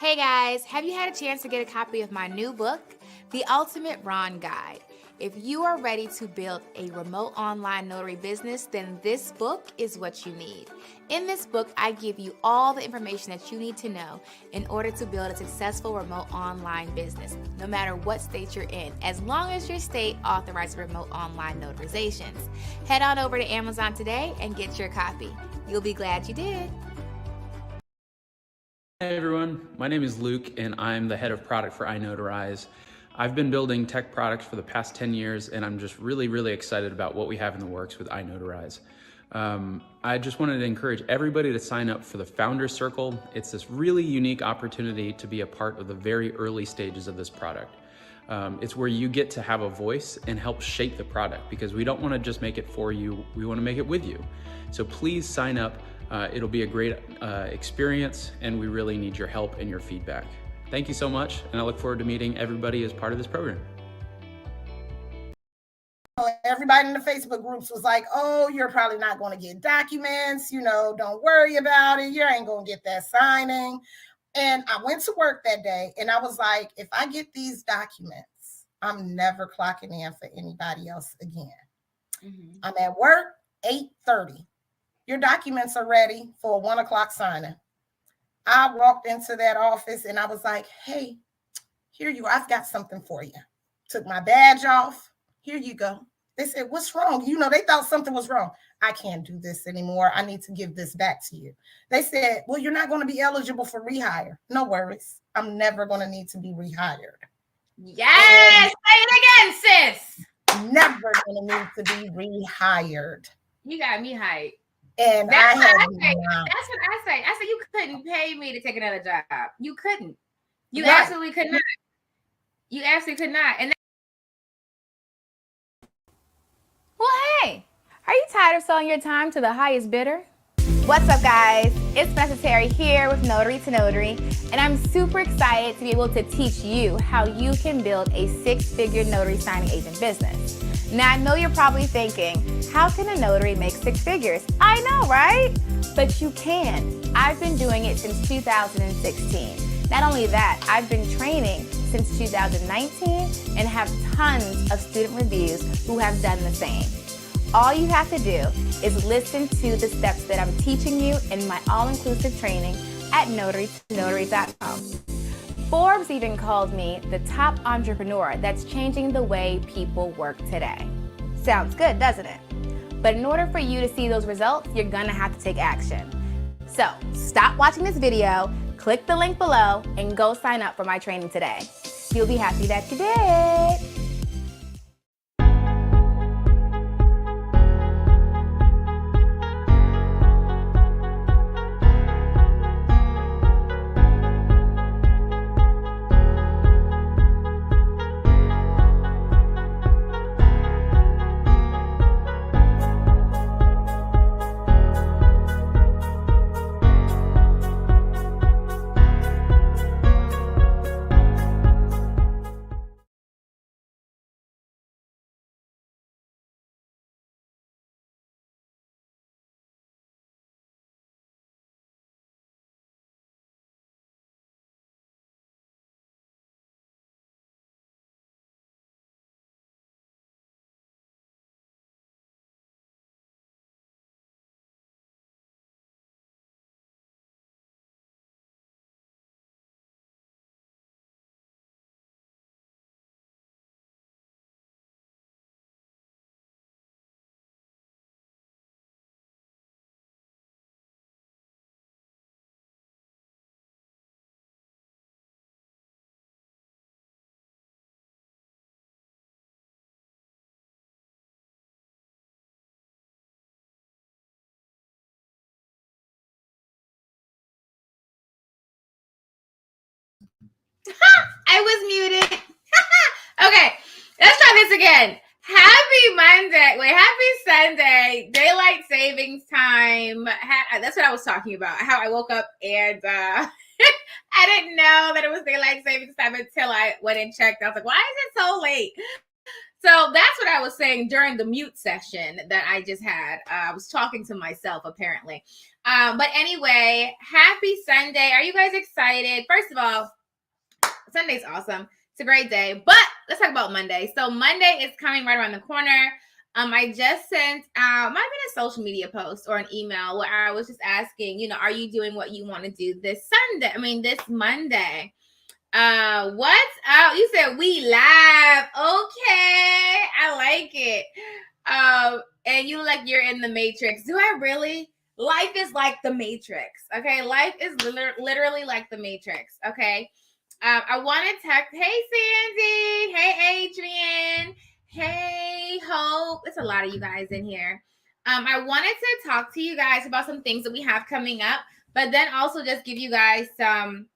Hey guys, have you had a chance to get a copy of my new book, The Ultimate Ron Guide? If you are ready to build a remote online notary business, then this book is what you need. In this book, I give you all the information that you need to know in order to build a successful remote online business, no matter what state you're in, as long as your state authorizes remote online notarizations. Head on over to Amazon today and get your copy. You'll be glad you did. Hey everyone, my name is Luke and I'm the head of product for iNotarize. I've been building tech products for the past 10 years and I'm just really excited about what we have in the works with iNotarize. I just wanted to encourage everybody to sign up for the Founder Circle. It's this really unique opportunity to be a part of the very early stages of this product. It's where you get to have a voice and help shape the product because we don't want to just make it for you, we want to make it with you. So please sign up. It'll be a great experience and we really need your help and your feedback. Thank you so much and I look forward to meeting everybody as part of this program. Everybody in the Facebook groups was like, oh, you're probably not going to get documents, don't worry about it. You ain't going to get that signing. And I went to work that day and I was like, if I get these documents, I'm never clocking in for anybody else again. Mm-hmm. I'm at work, 8:30. Your documents are ready for a 1 o'clock signing. I walked into that office and I was like, hey, here you are. I've got something for you. Took my badge off. Here you go. They said, what's wrong? They thought something was wrong. I can't do this anymore. I need to give this back to you. They said, well, you're not going to be eligible for rehire. No worries. I'm never going to need to be rehired. Yes. Say it again, sis. Never going to need to be rehired. You got me hyped. And that's what I say. I said you couldn't pay me to take another job. You couldn't. You absolutely could not. You absolutely could not. And well, hey, are you tired of selling your time to the highest bidder? What's up, guys? It's Necessary here with Notary to Notary, and I'm super excited to be able to teach you how you can build a six-figure notary signing agent business. Now, I know you're probably thinking, how can a notary make six figures? I know, right? But you can. I've been doing it since 2016. Not only that, I've been training since 2019 and have tons of student reviews who have done the same. All you have to do is listen to the steps that I'm teaching you in my all-inclusive training at notarytonotary.com. Forbes even called me the top entrepreneur that's changing the way people work today. Sounds good, doesn't it? But in order for you to see those results, you're gonna have to take action. So stop watching this video, click the link below, and go sign up for my training today. You'll be happy that you did. I was muted. Okay, let's try this again. Happy Monday. Wait, happy Sunday. Daylight savings time. That's what I was talking about. How I woke up and I didn't know that it was daylight savings time until I went and checked. I was like, why is it so late? So that's what I was saying during the mute session that I just had. I was talking to myself, apparently. But anyway, happy Sunday. Are you guys excited? First of all, Sunday's awesome. It's a great day. But let's talk about Monday. So Monday is coming right around the corner. I just sent out, might have been a social media post or an email where I was just asking, are you doing what you want to do this Monday? What's up? You said we live. Okay. I like it. And you like you're in the Matrix. Do I really? Life is like the Matrix. Okay. Life is literally like the Matrix. Okay. I want to text. Hey, Sandy. Hey, Adrian. Hey, Hope. It's a lot of you guys in here. I wanted to talk to you guys about some things that we have coming up, but then also just give you guys some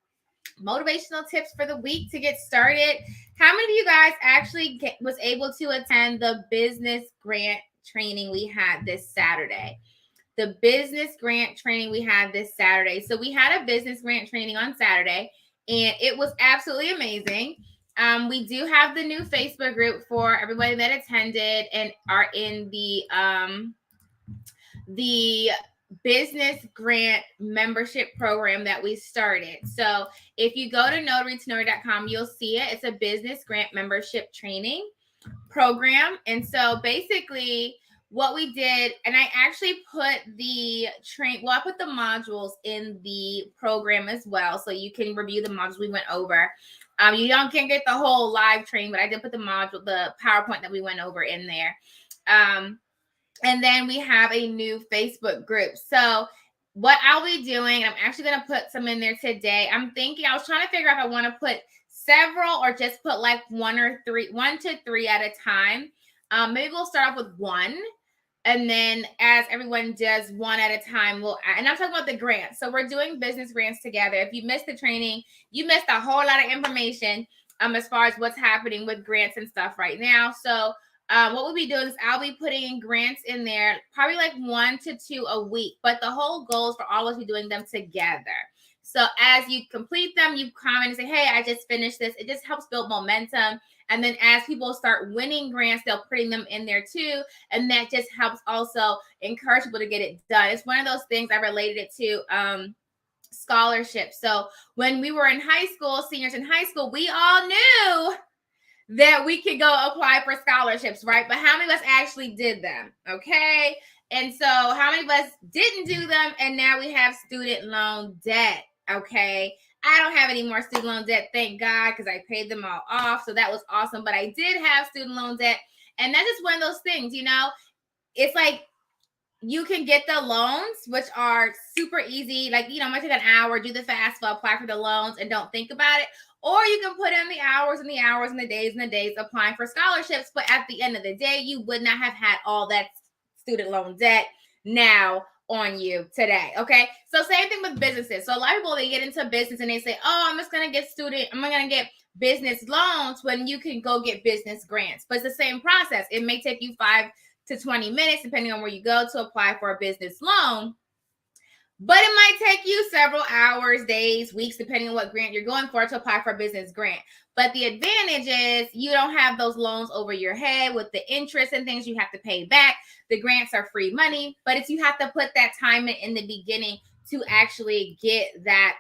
motivational tips for the week to get started. How many of you guys actually was able to attend the business grant training we had this Saturday? The business grant training we had this Saturday. So we had a business grant training on Saturday, and it was absolutely amazing. We do have the new Facebook group for everybody that attended and are in the business grant membership program that we started. So if you go to notarytonotary.com, you'll see it. It's a business grant membership training program. And so basically what we did, and I actually put I put the modules in the program as well. So you can review the modules we went over. You can't get the whole live training, but I did put the PowerPoint that we went over in there. And then we have a new Facebook group. So what I'll be doing, I'm actually going to put some in there today. I was trying to figure out if I want to put several or just put like one to three at a time. Maybe we'll start off with one. And then as everyone does one at a time, and I'm talking about the grants. So we're doing business grants together. If you missed the training, you missed a whole lot of information as far as what's happening with grants and stuff right now. So what we'll be doing is I'll be putting in grants in there, probably like 1 to 2 a week. But the whole goal is for all of us to be doing them together. So as you complete them, you comment and say, hey, I just finished this. It just helps build momentum. And then as people start winning grants, they'll putting them in there too. And that just helps also encourage people to get it done. It's one of those things I related it to scholarships. So when we were in high school, seniors in high school, we all knew that we could go apply for scholarships, right? But how many of us actually did them? Okay. And so how many of us didn't do them? And now we have student loan debt. Okay. I don't have any more student loan debt, thank God, because I paid them all off. So that was awesome. But I did have student loan debt. And that's just one of those things, it's like you can get the loans, which are super easy. Like, it might take an hour, do the FAFSA, apply for the loans and don't think about it. Or you can put in the hours and the hours and the days applying for scholarships. But at the end of the day, you would not have had all that student loan debt now on you today. Okay. So same thing with businesses. So a lot of people, they get into business and they say, oh, I'm going to get business loans when you can go get business grants. But it's the same process. It may take you 5 to 20 minutes, depending on where you go, to apply for a business loan. But it might take you several hours, days, weeks, depending on what grant you're going for, to apply for a business grant. But the advantage is you don't have those loans over your head with the interest and things you have to pay back. The grants are free money, but it's you have to put that time in the beginning to actually get that,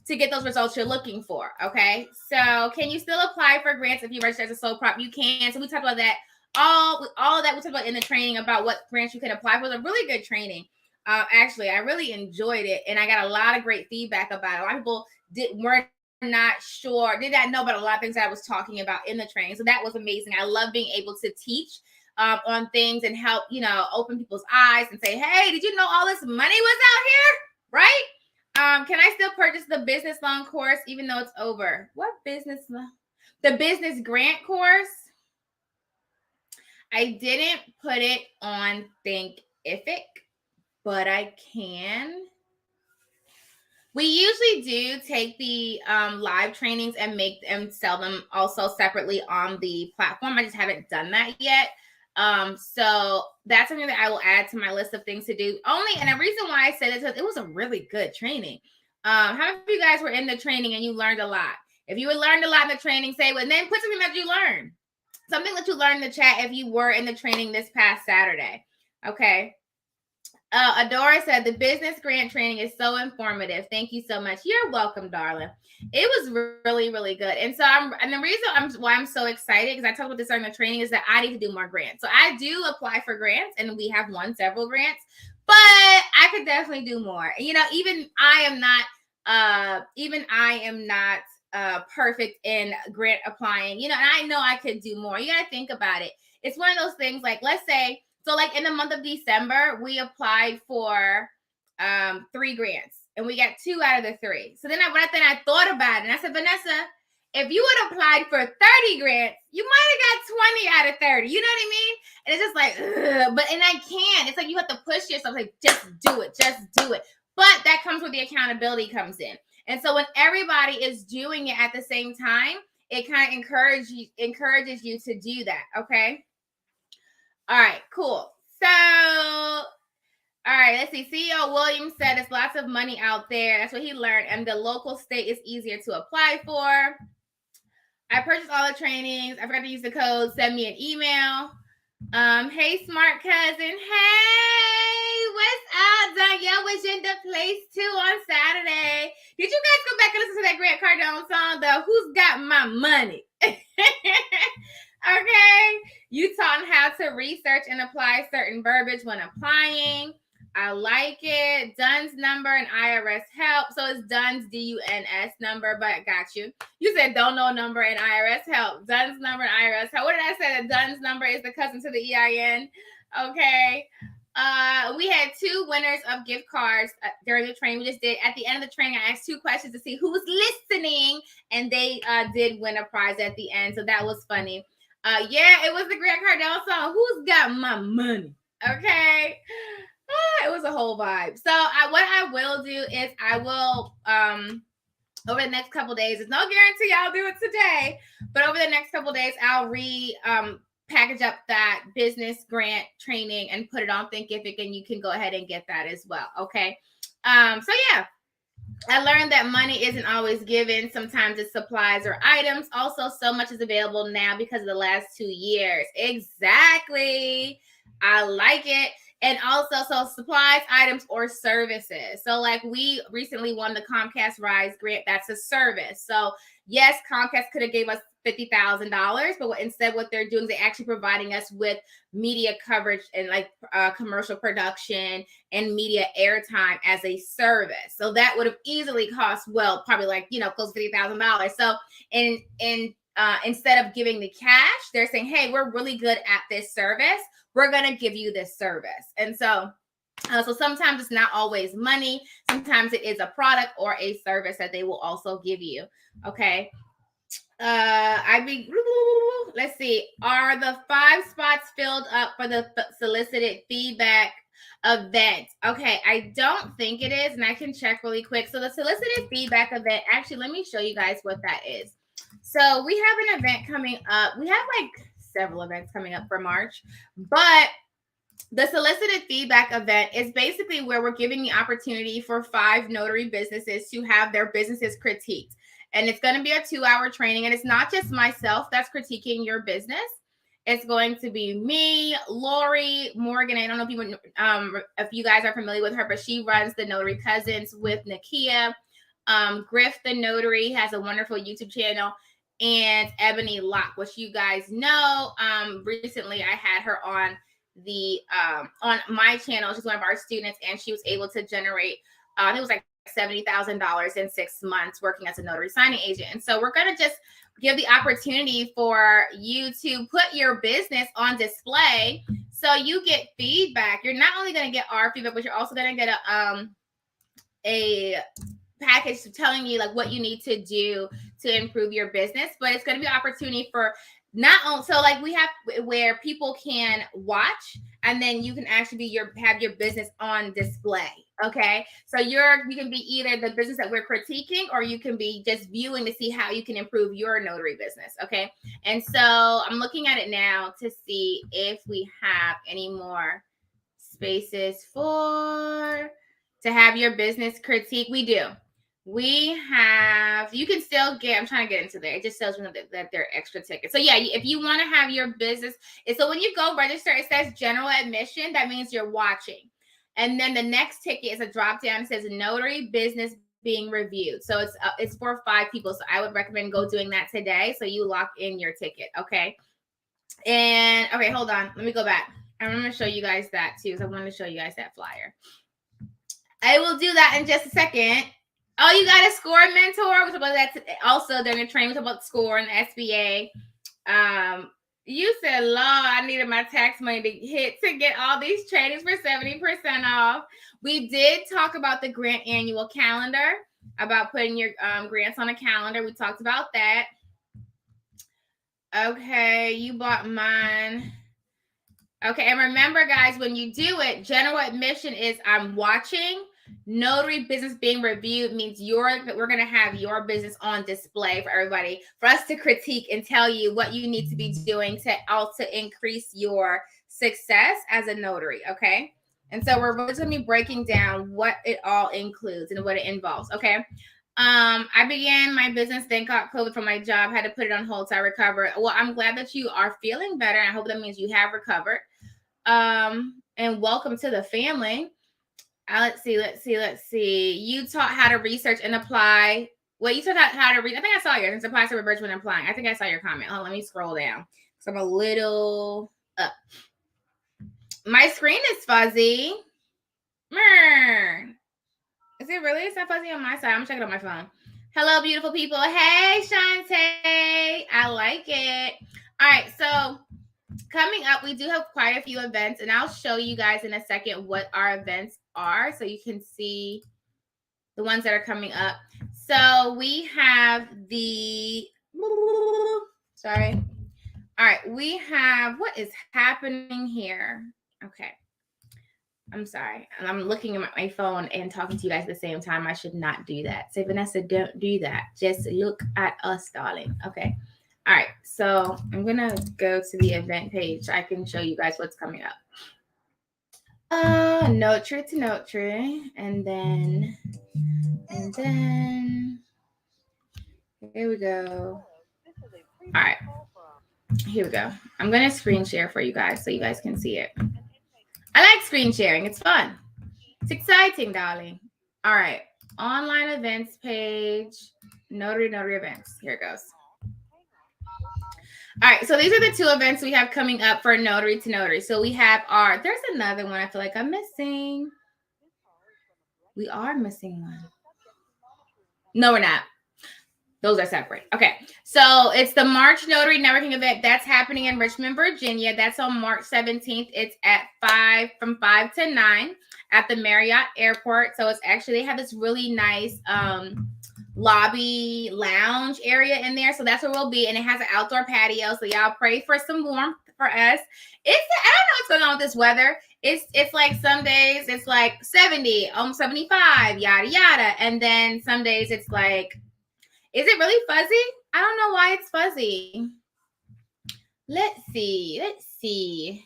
to get those results you're looking for. Okay. So can you still apply for grants if you register as a sole prop? You can. So we talked about that. All of that we talked about in the training about what grants you can apply for. It was a really good training. Actually, I really enjoyed it, and I got a lot of great feedback about it. A lot of people were not sure, did not know about a lot of things that I was talking about in the training. So that was amazing. I love being able to teach on things and help, open people's eyes and say, hey, did you know all this money was out here? Right? Can I still purchase the business loan course even though it's over? What business loan? The business grant course. I didn't put it on Thinkific, but I can. We usually do take the live trainings and make them, sell them also separately on the platform. I just haven't done that yet. So that's something that I will add to my list of things to do. And the reason why I said it is because it was a really good training. How many of you guys were in the training and you learned a lot? If you learned a lot in the training, say, well, then put something that you learned. something that you learned in the chat if you were in the training this past Saturday. Okay. Adora said the business grant training is so informative. Thank you so much. You're welcome, darling. It was really, really good. And so the reason why I'm so excited, because I talked about this during the training, is that I need to do more grants. So I do apply for grants, and we have won several grants, but I could definitely do more. You know, even I am not perfect in grant applying, you know, and I know I could do more. You got to think about it. It's one of those things, like, let's say, so like in the month of December, we applied for 3 grants, and we got 2 out of the 3. So then I thought about it, and I said, Vanessa, if you would have applied for 30 grants, you might have got 20 out of 30. You know what I mean? And it's just like, ugh. But I can't. It's like you have to push yourself, like, just do it. But that comes where the accountability comes in. And so when everybody is doing it at the same time, it kind of encourages you to do that. Okay. All right, cool. So, all right, let's see. CEO Williams said it's lots of money out there. That's what he learned. And the local state is easier to apply for. I purchased all the trainings. I forgot to use the code. Send me an email. Hey, smart cousin. Hey, what's up? Danielle was in the place too on Saturday. Did you guys go back and listen to that Grant Cardone song, though? Who's got my money? Okay. You taught how to research and apply certain verbiage when applying. I like it. DUNS number and IRS help. So it's DUNS, D-U-N-S number, but got you. You said don't know number and IRS help. DUNS number and IRS help. What did I say? The DUNS number is the cousin to the EIN. Okay. We had 2 winners of gift cards during the training we just did. At the end of the training, I asked 2 questions to see who was listening, and they did win a prize at the end. So that was funny. Yeah, it was the Grant Cardone song. Who's got my money? Okay. It was a whole vibe. So what I will do is I will over the next couple days, it's no guarantee I'll do it today, but over the next couple days I'll package up that business grant training and put it on Thinkific, and you can go ahead and get that as well. Okay. So yeah, I learned that money isn't always given. Sometimes it's supplies or items. Also, so much is available now because of the last 2 years. Exactly. I like it. And also, so supplies, items, or services. So like we recently won the Comcast Rise grant. That's a service. So yes, Comcast could have gave us $50,000, but instead what they're doing is they're actually providing us with media coverage and like commercial production and media airtime as a service. So that would have easily cost, well, probably like, close to $50,000. So instead of giving the cash, they're saying, hey, we're really good at this service. We're going to give you this service. And so sometimes it's not always money. Sometimes it is a product or a service that they will also give you. Okay. Let's see. Are the 5 spots filled up for the solicited feedback event? Okay. I don't think it is. And I can check really quick. So the solicited feedback event, actually, let me show you guys what that is. So we have an event coming up. We have like several events coming up for March, but the solicited feedback event is basically where we're giving the opportunity for 5 notary businesses to have their businesses critiqued. And it's going to be a 2-hour training. And it's not just myself that's critiquing your business. It's going to be me, Lori, Morgan. I don't know if you guys are familiar with her, but she runs the Notary Cousins with Nakia. Griff the Notary has a wonderful YouTube channel. And Ebony Locke, which you guys know. Recently, I had her on on my channel. She's one of our students, and she was able to generate, it was like $70,000 in 6 months working as a notary signing agent. And so we're going to just give the opportunity for you to put your business on display so you get feedback. You're not only going to get our feedback, but you're also going to get a package telling you like what you need to do to improve your business. But it's going to be an opportunity for not only, so like we have where people can watch, and then you can actually have your business on display. Okay, so you can be either the business that we're critiquing, or you can be just viewing to see how you can improve your notary business. Okay, and so I'm looking at it now to see if we have any more spaces to have your business critique. We do. We have, you can still get, I'm trying to get into there. It just tells you that they're extra tickets. So yeah, if you want to have your business, so when you go register, it says general admission. That means you're watching. And then the next ticket is a drop down. It says notary business being reviewed. So it's for 5 people. So I would recommend go doing that today. So you lock in your ticket. Okay. And okay, hold on. Let me go back. I'm going to show you guys that too. So I want to show you guys that flyer. I will do that in just a second. Oh, you got a score mentor. We talk about that also during the training. We talk about score and the SBA. You said, "Law, I needed my tax money to hit to get all these trainings for 70% off." We did talk about the grant annual calendar, about putting your grants on a calendar. We talked about that. Okay, you bought mine. Okay, and remember, guys, when you do it, general admission is I'm watching. Notary business being reviewed means we're going to have your business on display for everybody, for us to critique and tell you what you need to be doing to also increase your success as a notary. Okay, and so we're going to be breaking down what it all includes and what it involves. Okay. I began my business, then caught COVID from my job, had to put it on hold, so I recovered. Well, I'm glad that you are feeling better. I hope that means you have recovered. And welcome to the family. Let's see. You taught how to research and apply. Well, you taught how to read. I think I saw yours. It's apply to reverse when applying. I think I saw your comment. Oh, let me scroll down because I'm a little up. My screen is fuzzy. Is it really? It's not fuzzy on my side. I'm checking on my phone. Hello, beautiful people. Hey, Shantae. I like it. All right, so coming up, we do have quite a few events, and I'll show you guys in a second what our events are so you can see the ones that are coming up. So we have sorry. All right, we have, what is happening here? Okay. I'm sorry. I'm looking at my phone and talking to you guys at the same time. I should not do that. Say, Vanessa, don't do that. Just look at us, darling. Okay. All right. So I'm going to go to the event page. I can show you guys what's coming up. Notary to Notary. And then here we go. All right. Here we go. I'm going to screen share for you guys so you guys can see it. I like screen sharing. It's fun. It's exciting, darling. All right. Online events page. Notary events. Here it goes. All right. So these are the 2 events we have coming up for Notary to Notary. So we have there's another one I feel like I'm missing. We are missing one. No, we're not. Those are separate. Okay. So it's the March Notary Networking event that's happening in Richmond, Virginia. That's on March 17th. It's at from 5 to 9 at the Marriott Airport. So it's actually, they have this really nice lobby lounge area in there. So that's where we'll be. And it has an outdoor patio. So y'all pray for some warmth for us. I don't know what's going on with this weather. It's like some days it's like 70, 75, yada, yada. And then some days it's like, is it really fuzzy? I don't know why it's fuzzy. Let's see.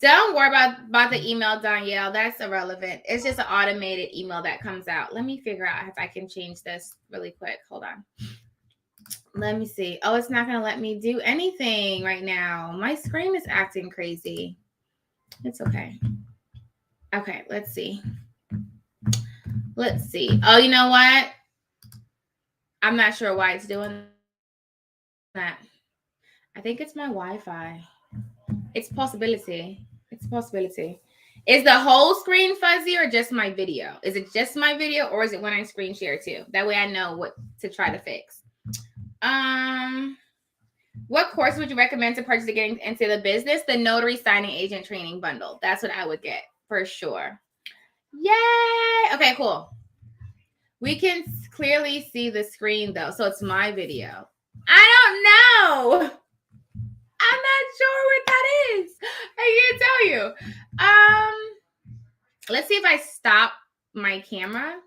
Don't worry about the email, Danielle. That's irrelevant. It's just an automated email that comes out. Let me figure out if I can change this really quick. Hold on. Let me see. Oh, it's not going to let me do anything right now. My screen is acting crazy. It's okay. Okay, let's see. Oh, you know what? I'm not sure why it's doing that. I think it's my Wi-Fi. It's a possibility. Is the whole screen fuzzy or just my video? Is it just my video or is it when I screen share too? That way I know what to try to fix. What course would you recommend to purchase to get into the business? The Notary Signing Agent Training Bundle. That's what I would get for sure. Yay! Okay, cool. We can clearly see the screen though, so it's my video. I don't know. I'm not sure what that is. I can't tell you. Let's see if I stop my camera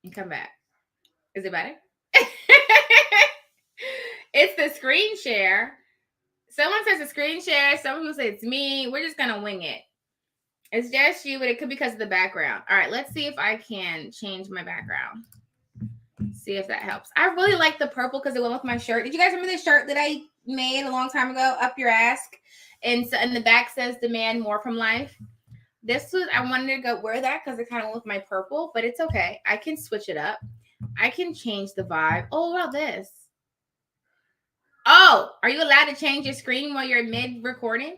and come back. Is it better? It's the screen share. Someone says a screen share. Some people say it's me. We're just gonna wing it. It's just you, but it could be because of the background. All right, let's see if I can change my background. See if that helps. I really like the purple because it went with my shirt. Did you guys remember the shirt that I made a long time ago? Up your ass. And so, and the back says demand more from life. This was, I wanted to go wear that because it kind of went with my purple, but it's okay. I can switch it up. I can change the vibe. Oh, what about this? Oh, are you allowed to change your screen while you're mid recording?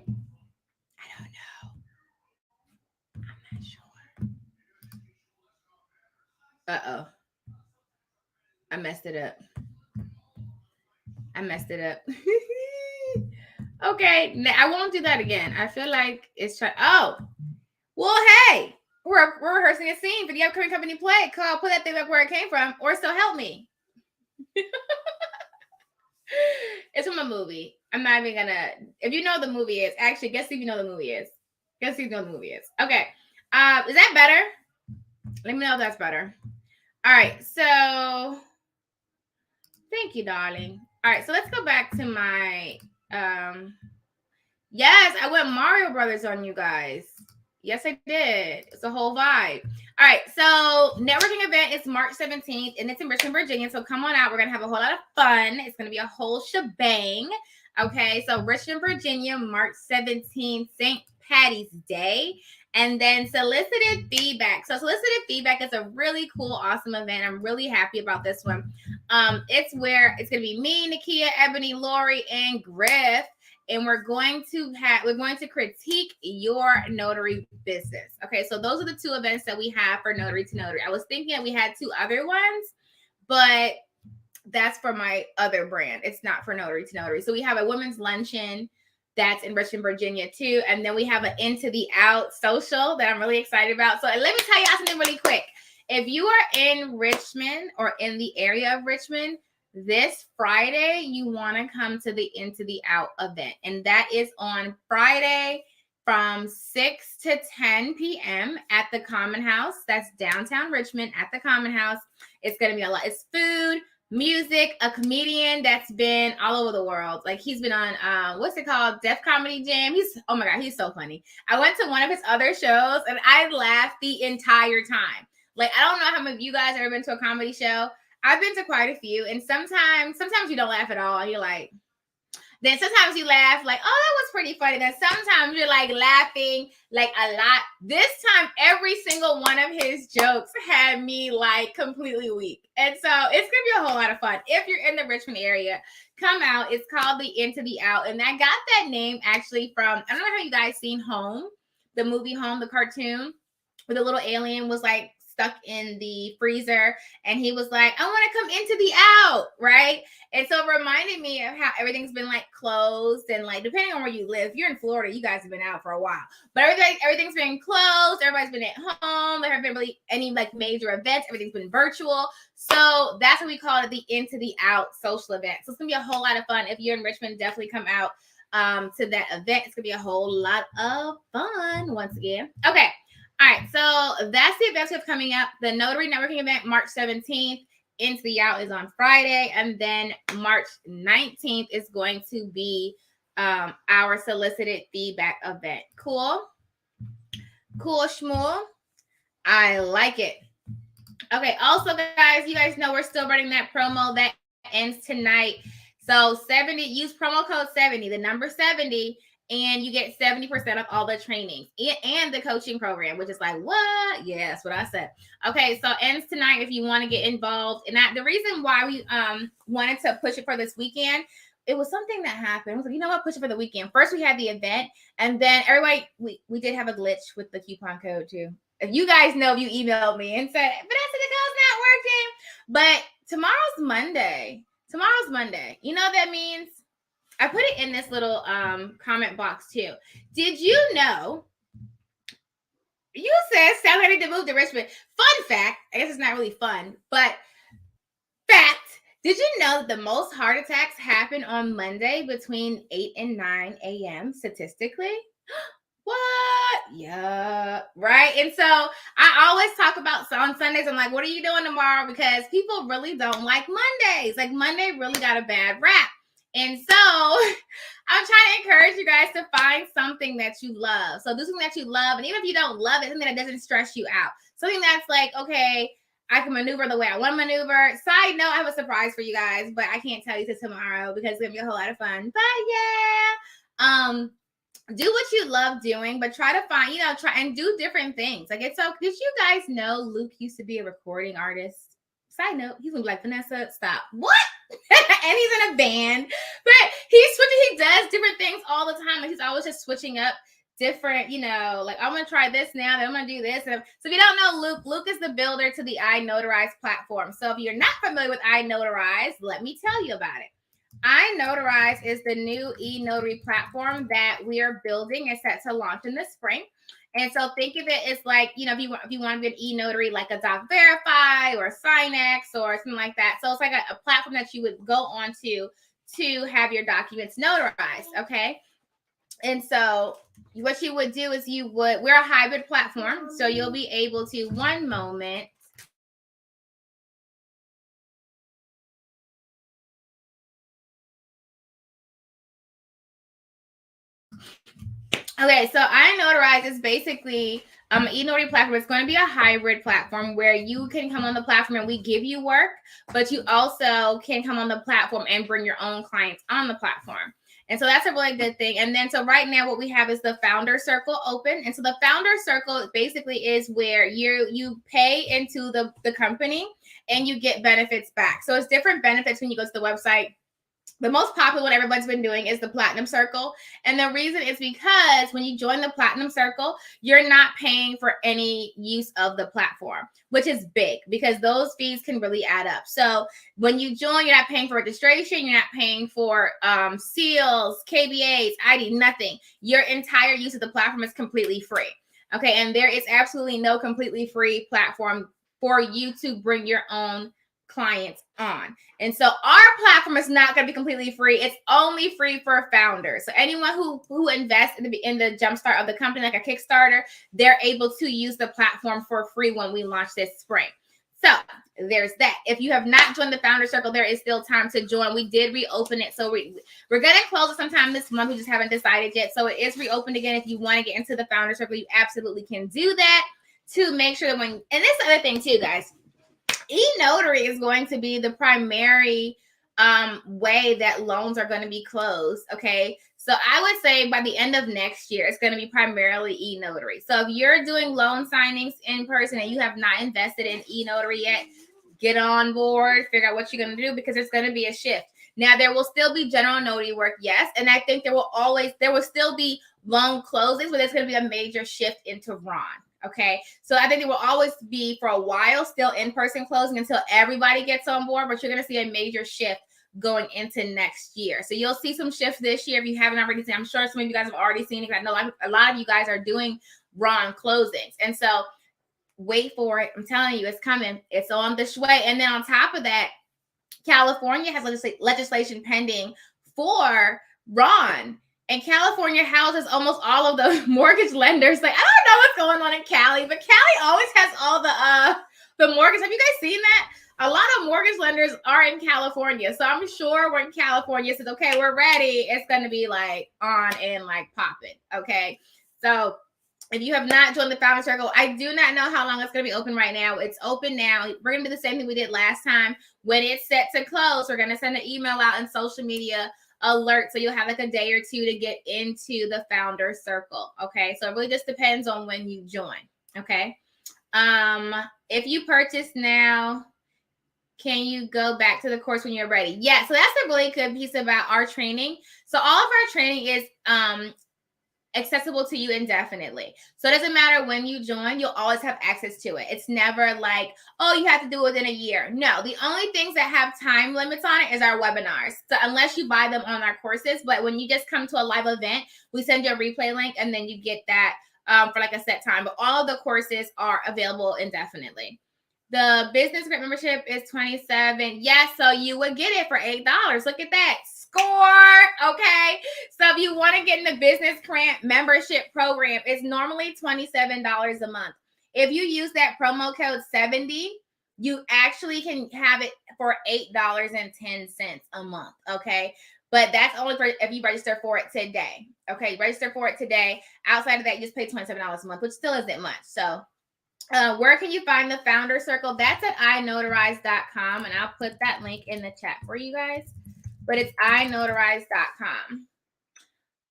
I don't know. I'm not sure. Uh-oh. I messed it up. Okay, I won't do that again. I feel like it's trying. Oh, well, hey, we're rehearsing a scene for the upcoming company play. Call, put that thing back where it came from, or still help me. It's from a movie. I'm not even gonna. If you know the movie is, actually, guess if you know the movie is. Guess if you know the movie is. Okay. Is that better? Let me know if that's better. All right. So, thank you, darling. All right. So let's go back to my. Yes, I went Mario Brothers on you guys. Yes, I did. It's a whole vibe. All right, so networking event is March 17th, and it's in Richmond, Virginia. So come on out. We're going to have a whole lot of fun. It's going to be a whole shebang. Okay, so Richmond, Virginia, March 17th, St. Patty's Day. And then Solicited Feedback. So Solicited Feedback is a really cool, awesome event. I'm really happy about this one. It's where it's going to be me, Nakia, Ebony, Lori, and Griff. And we're going to critique your notary business. Okay, so those are the two events that we have for Notary to Notary. I was thinking that we had two other ones, but that's for my other brand. It's not for Notary to Notary. So we have a women's luncheon that's in Richmond, Virginia too. And then we have an Into the Out social that I'm really excited about. So let me tell you something really quick. If you are in Richmond or in the area of Richmond, this Friday, you want to come to the Into the Out event. And that is on Friday from 6 to 10 p.m. at the Common House. That's downtown Richmond at the Common House. It's going to be a lot. It's food, music, a comedian that's been all over the world. Like he's been on, what's it called? Def Comedy Jam. Oh my God, he's so funny. I went to one of his other shows and I laughed the entire time. Like, I don't know how many of you guys have ever been to a comedy show. I've been to quite a few, and sometimes you don't laugh at all. And you're like, then sometimes you laugh like, oh, that was pretty funny. Then sometimes you're like laughing like a lot. This time, every single one of his jokes had me like completely weak. And so it's going to be a whole lot of fun. If you're in the Richmond area, come out. It's called the Into the Out. And I got that name actually from, I don't know how you guys seen Home, the movie Home, the cartoon, where the little alien was like stuck in the freezer and he was like, I want to come into the out, right? And so it reminded me of how everything's been like closed and like depending on where you live. If you're in Florida, you guys have been out for a while, but everything's been closed. Everybody's been at home. There haven't been really any like major events. Everything's been virtual. So that's what we call it, the Into the Out social event. So it's gonna be a whole lot of fun. If you're in Richmond, definitely come out to that event. It's gonna be a whole lot of fun once again. Okay. All right, so that's the events we have coming up. The Notary Networking event, March 17th. Into the Out is on Friday. And then March 19th is going to be our Solicited Feedback event. Cool? Cool, schmool? I like it. Okay, also, guys, you guys know we're still running that promo that ends tonight. So 70, use promo code 70, the number 70, and you get 70% of all the trainings and the coaching program, which is like, what? Yeah, that's what I said. Okay, so ends tonight if you want to get involved. And the reason why we wanted to push it for this weekend, it was something that happened. I was like, you know what, push it for the weekend. First, we had the event, and then everybody, we did have a glitch with the coupon code too. If you guys know, you emailed me and said, Vanessa, the code's not working. But tomorrow's Monday. You know what that means? I put it in this little comment box too. Did you know? You said Sally ready to move to Richmond. Fun fact, I guess it's not really fun, but fact, did you know that the most heart attacks happen on Monday between 8 and 9 a.m. statistically? What? Yeah, right. And so I always talk about, so on Sundays, I'm like, what are you doing tomorrow? Because people really don't like Mondays. Like Monday really got a bad rap. And so I'm trying to encourage you guys to find something that you love. So do something that you love. And even if you don't love it, something that doesn't stress you out. Something that's like, okay, I can maneuver the way I want to maneuver. Side note, I have a surprise for you guys, but I can't tell you till tomorrow because it's going to be a whole lot of fun. But yeah, do what you love doing, but try to find, try and do different things. Like it's so, did you guys know Luke used to be a recording artist? Side note, he's gonna be like, Vanessa, stop. What? And he's in a band, but he's switching. He does different things all the time. Like he's always just switching up different, like I'm gonna try this now, then I'm gonna do this. And so if you don't know Luke is the builder to the iNotarize platform. So if you're not familiar with iNotarize, let me tell you about it. iNotarize is the new e-notary platform that we are building and set to launch in the spring. And so think of it as like, if you want to be an e-notary, like a DocVerify or SignX or something like that. So it's like a platform that you would go on to have your documents notarized. Okay. And so what you would do is we're a hybrid platform. So you'll be able to, one moment. Okay, so iNotarize is basically an e-notary platform. It's going to be a hybrid platform where you can come on the platform and we give you work, but you also can come on the platform and bring your own clients on the platform. And so that's a really good thing. And then so right now what we have is the Founder Circle open. And so the Founder Circle basically is where you pay into the company and you get benefits back. So it's different benefits when you go to the website. The most popular one everybody's been doing is the Platinum Circle. And the reason is because when you join the Platinum Circle, you're not paying for any use of the platform, which is big because those fees can really add up. So when you join, you're not paying for registration. You're not paying for seals, KBAs, ID, nothing. Your entire use of the platform is completely free. Okay. And there is absolutely no completely free platform for you to bring your own clients on. And so our platform is not going to be completely free. It's only free for founders. So anyone who invests in the jumpstart of the company, like a Kickstarter, they're able to use the platform for free when we launch this spring. So there's that. If you have not joined the Founder Circle, there is still time to join. We did reopen it. So we're going to close it sometime this month. We just haven't decided yet. So it is reopened again. If you want to get into the Founder Circle, you absolutely can do that to make sure that and this other thing too, guys, e-notary is going to be the primary way that loans are going to be closed. Okay. So I would say by the end of next year, it's going to be primarily e-notary. So if you're doing loan signings in person and you have not invested in e-notary yet, get on board, figure out what you're going to do because there's going to be a shift. Now, there will still be general notary work, yes. And I think there will still be loan closings, but there's going to be a major shift into RON. Okay, so I think there will always be for a while still in-person closing until everybody gets on board, but you're going to see a major shift going into next year. So you'll see some shifts this year if you haven't already seen. I'm sure some of you guys have already seen it. I know a lot of you guys are doing RON closings. And so wait for it. I'm telling you, it's coming. It's on this way. And then on top of that, California has legislation pending for RON. And California houses almost all of the mortgage lenders. Like, I don't know what's going on in Cali, but Cali always has all the mortgage. Have you guys seen that? A lot of mortgage lenders are in California. So I'm sure when California says, okay, we're ready, it's going to be like on and like popping. Okay. So if you have not joined the Founder Circle, I do not know how long it's going to be open right now. It's open now. We're going to do the same thing we did last time. When it's set to close, we're going to send an email out in social media alert. So you'll have like a day or two to get into the Founder Circle. Okay. So it really just depends on when you join. Okay. If you purchase now, can you go back to the course when you're ready? Yeah. So that's a really good piece about our training. So all of our training is, accessible to you indefinitely. So it doesn't matter when you join, you'll always have access to it. It's never like, oh, you have to do it within a year. No, the only things that have time limits on it is our webinars. So unless you buy them on our courses, but when you just come to a live event, we send you a replay link and then you get that for like a set time. But all of the courses are available indefinitely. The business grant membership is $27. Yes, so you would get it for $8. Look at that. Score. Okay. So if you want to get in the business grant membership program, it's normally $27 a month. If you use that promo code 70, you actually can have it for $8.10 a month. Okay. but that's only for if you register for it today. Okay, register for it today. Outside of that, you just pay $27 a month, which still isn't much. So where can you find the Founder Circle? That's at inotarize.com, and I'll put that link in the chat for you guys. But it's inotarize.com.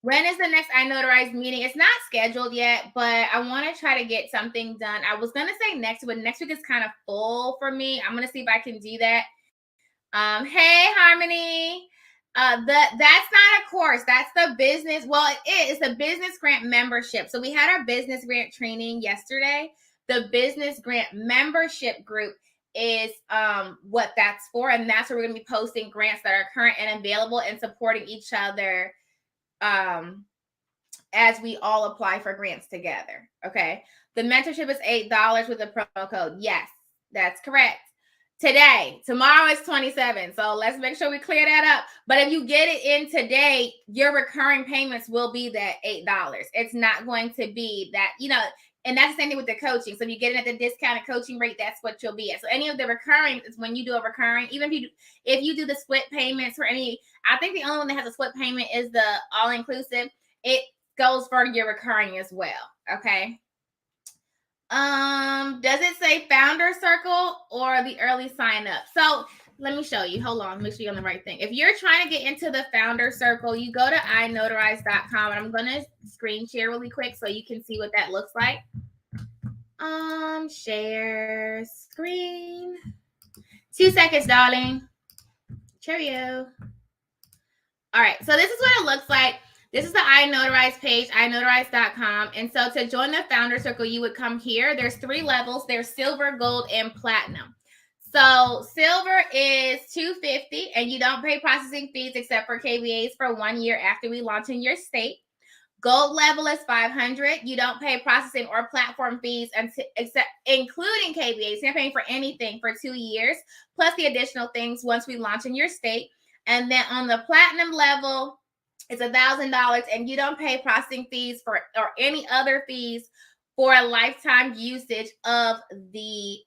When is the next iNotarize meeting? It's not scheduled yet, but I want to try to get something done. I was going to say next week, but next week is kind of full for me. I'm going to see if I can do that. Hey, Harmony. That's not a course. That's the business. Well, it's the business grant membership. So we had our business grant training yesterday. The business grant membership group is what that's for. And that's where we're going to be posting grants that are current and available and supporting each other as we all apply for grants together. Okay. The mentorship is $8 with a promo code. Yes, that's correct. Today, tomorrow is 27. So let's make sure we clear that up. But if you get it in today, your recurring payments will be that $8. It's not going to be that, and that's the same thing with the coaching. So if you get it at the discounted coaching rate, that's what you'll be at. So any of the recurring is when you do a recurring, even if you do the split payments for any, I think the only one that has a split payment is the all-inclusive. It goes for your recurring as well. Okay. Does it say Founder Circle or the early sign up? So let me show you. Hold on. Make sure you're on the right thing. If you're trying to get into the Founder Circle, you go to inotarize.com, and I'm going to screen share really quick so you can see what that looks like. Share screen. 2 seconds, darling. Cheerio. All right. So this is what it looks like. This is the iNotarize page, inotarize.com. And so to join the Founder Circle, you would come here. There's 3 levels. There's silver, gold, and platinum. So silver is $250, and you don't pay processing fees except for KBAs for 1 year after we launch in your state. Gold level is $500. You don't pay processing or platform fees except including KBAs. You're not paying for anything for 2 years, plus the additional things once we launch in your state. And then on the platinum level, it's $1,000, and you don't pay processing fees or any other fees for a lifetime usage of the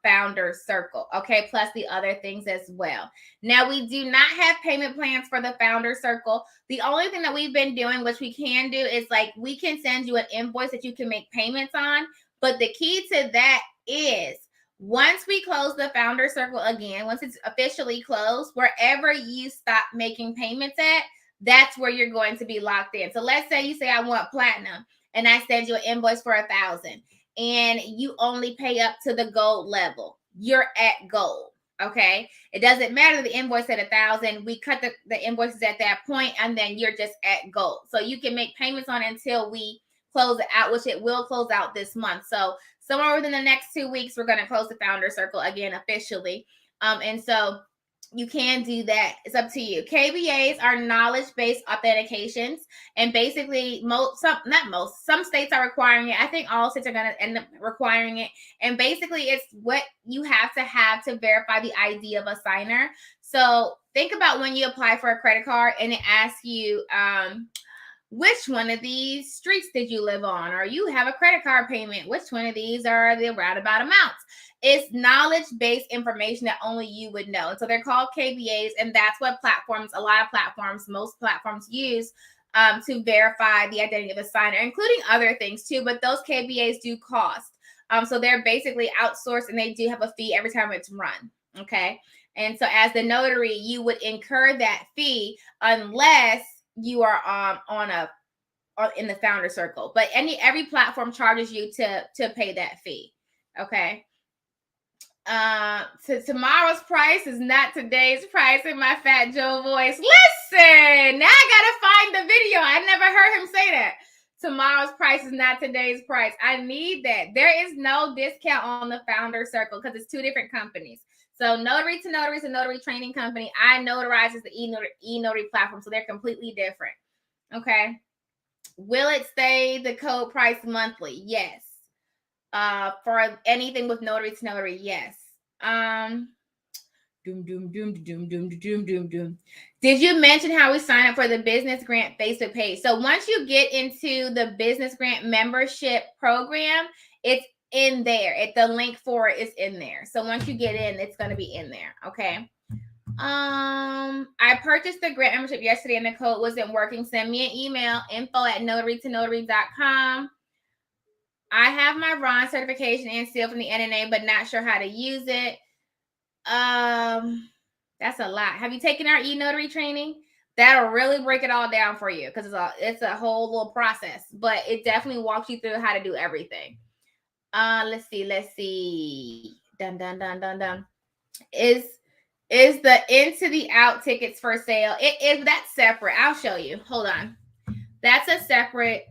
Founder Circle. Okay, plus the other things as well. Now, we do not have payment plans for the Founder Circle. The only thing that we've been doing, which we can do, is we can send you an invoice that you can make payments on. But the key to that is once we close the Founder Circle again, once it's officially closed, wherever you stop making payments at, that's where you're going to be locked in. So let's say you say, I want platinum, and I send you an invoice for $1,000, and you only pay up to the gold level. You're at gold. Okay. It doesn't matter the invoice at $1,000. We cut the invoices at that point, and then you're just at gold. So you can make payments on it until we close it out, which it will close out this month. So somewhere within the next 2 weeks, we're going to close the Founder Circle again officially. And so you can do that. It's up to you. KBAs are knowledge-based authentications. And basically, some states are requiring it. I think all states are going to end up requiring it. And basically, it's what you have to verify the ID of a signer. So think about when you apply for a credit card and it asks you, which one of these streets did you live on? Or you have a credit card payment. Which one of these are the roundabout amounts? It's knowledge-based information that only you would know. And so they're called KBAs, and that's what most platforms use to verify the identity of a signer, including other things too, but those KBAs do cost. So they're basically outsourced, and they do have a fee every time it's run, okay? And so as the notary, you would incur that fee unless you are in the Founder Circle. But every platform charges you to pay that fee, okay? So tomorrow's price is not today's price in my Fat Joe voice. Listen, now I gotta find the video. I never heard him say that. Tomorrow's price is not today's price. I need that. There is no discount on the Founder Circle because it's 2 different companies. So Notary to Notary is a notary training company. iNotarize is the e-notary platform. So they're completely different. Okay. Will it stay the code price monthly? Yes. For anything with Notary to Notary, yes. Did you mention how we sign up for the Business Grant Facebook page? So once you get into the Business Grant membership program, it's in there. The link for it is in there. So once you get in, it's going to be in there. Okay. I purchased the grant membership yesterday and the code wasn't working. Send me an email, info@notarytonotary.com. I have my Ron certification and seal from the NNA, but not sure how to use it. That's a lot. Have you taken our e-notary training? That'll really break it all down for you because it's a whole little process, but it definitely walks you through how to do everything. Let's see. Dun. Is the into the out tickets for sale? It is. That's separate. I'll show you. Hold on. That's a separate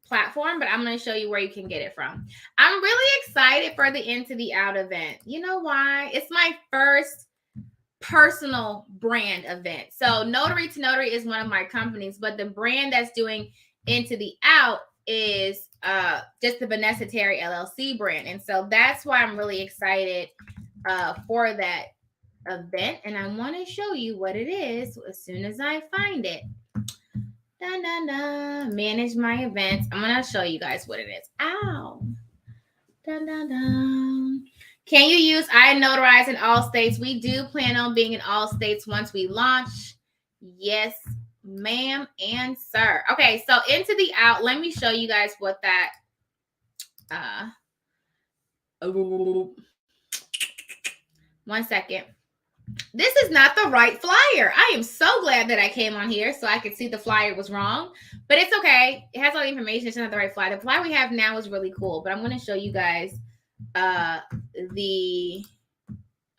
platform, but I'm going to show you where you can get it from. I'm really excited for the into the out event. You know why? It's my first personal brand event. So Notary to Notary is one of my companies, but the brand that's doing into the out is just the Vanessa Terry LLC brand. And so that's why I'm really excited for that event. And I want to show you what it is as soon as I find it. Manage my events. I'm going to show you guys what it is. Ow. Can you use iNotarize in all states? We do plan on being in all states once we launch. Yes, ma'am and sir. Okay, so into the out. Let me show you guys what that. One second. This is not the right flyer. I am so glad that I came on here so I could see the flyer was wrong, but it's okay. It has all the information. It's not the right flyer. The flyer we have now is really cool, but I'm going to show you guys the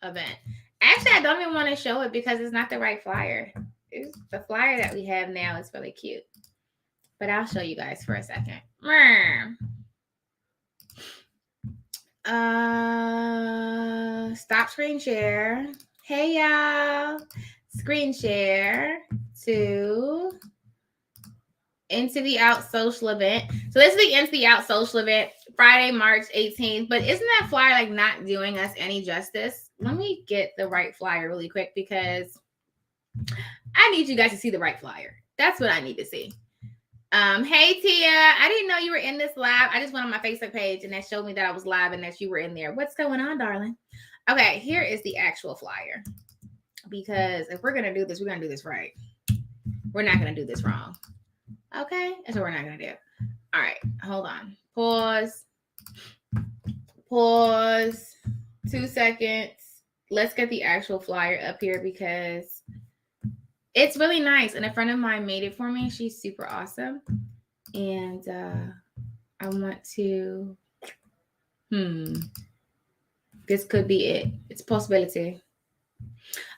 event. Actually, I don't even want to show it because it's not the right flyer. The flyer that we have now is really cute, but I'll show you guys for a second. Stop screen share. Hey y'all, screen share to Into the Out social event. So this is the Into the Out social event, Friday, March 18th. But isn't that flyer like not doing us any justice? Let me get the right flyer really quick because I need you guys to see the right flyer. That's what I need to see. Hey Tia, I didn't know you were in this live. I just went on my Facebook page and that showed me that I was live and that you were in there. What's going on, darling? Okay, here is the actual flyer. Because if we're gonna do this, we're gonna do this right. We're not gonna do this wrong. Okay, that's what we're not gonna do. All right, hold on. Pause. 2 seconds. Let's get the actual flyer up here because it's really nice. And a friend of mine made it for me. She's super awesome. And I want to, this could be it. It's a possibility.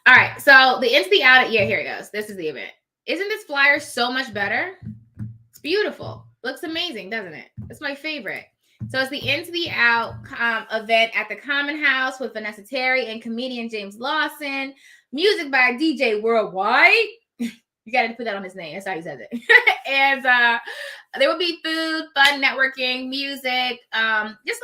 All right. So the Into the Out, yeah, here it goes. This is the event. Isn't this flyer so much better? It's beautiful. Looks amazing, doesn't it? It's my favorite. So it's the Into the Out event at the Common House with Vanessa Terry and comedian James Lawson. Music by DJ Worldwide. You got to put that on his name. That's how he says it. And there will be food, fun, networking, music, just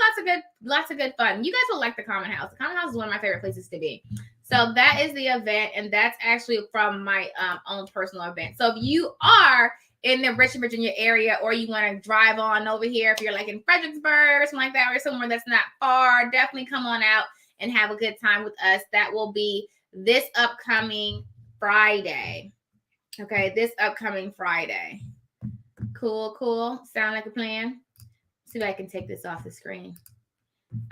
lots of good fun. You guys will like the Common House. The Common House is one of my favorite places to be. So that is the event, and that's actually from my own personal event. So if you are in the Richmond, Virginia area, or you want to drive on over here, if you're like in Fredericksburg or something like that, or somewhere that's not far, definitely come on out and have a good time with us. That will be this upcoming Friday. Okay, this upcoming Friday. Cool. Sound like a plan? See if I can take this off the screen.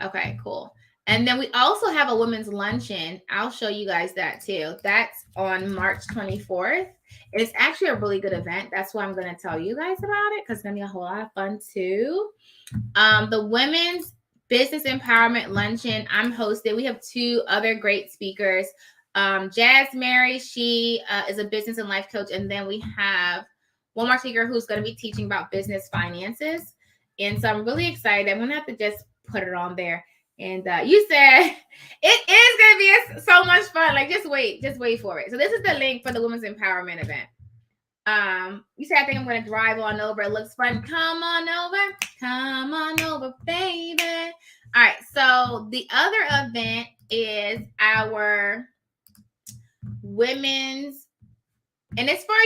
Okay, cool. And then we also have a women's luncheon. I'll show you guys that too. That's on March 24th. It's actually a really good event. That's why I'm going to tell you guys about it because it's going to be a whole lot of fun too. The Women's Business Empowerment Luncheon I'm hosting. We have 2 other great speakers. Jazz Mary, she is a business and life coach. And then we have one more speaker who's going to be teaching about business finances. And so I'm really excited. I'm going to have to just put it on there. And you said it is going to be so much fun. Like, just wait for it. So this is the link for the Women's Empowerment event. You said, I think I'm going to drive on over. It looks fun. Come on over, baby. All right. So the other event is our women's, and it's for,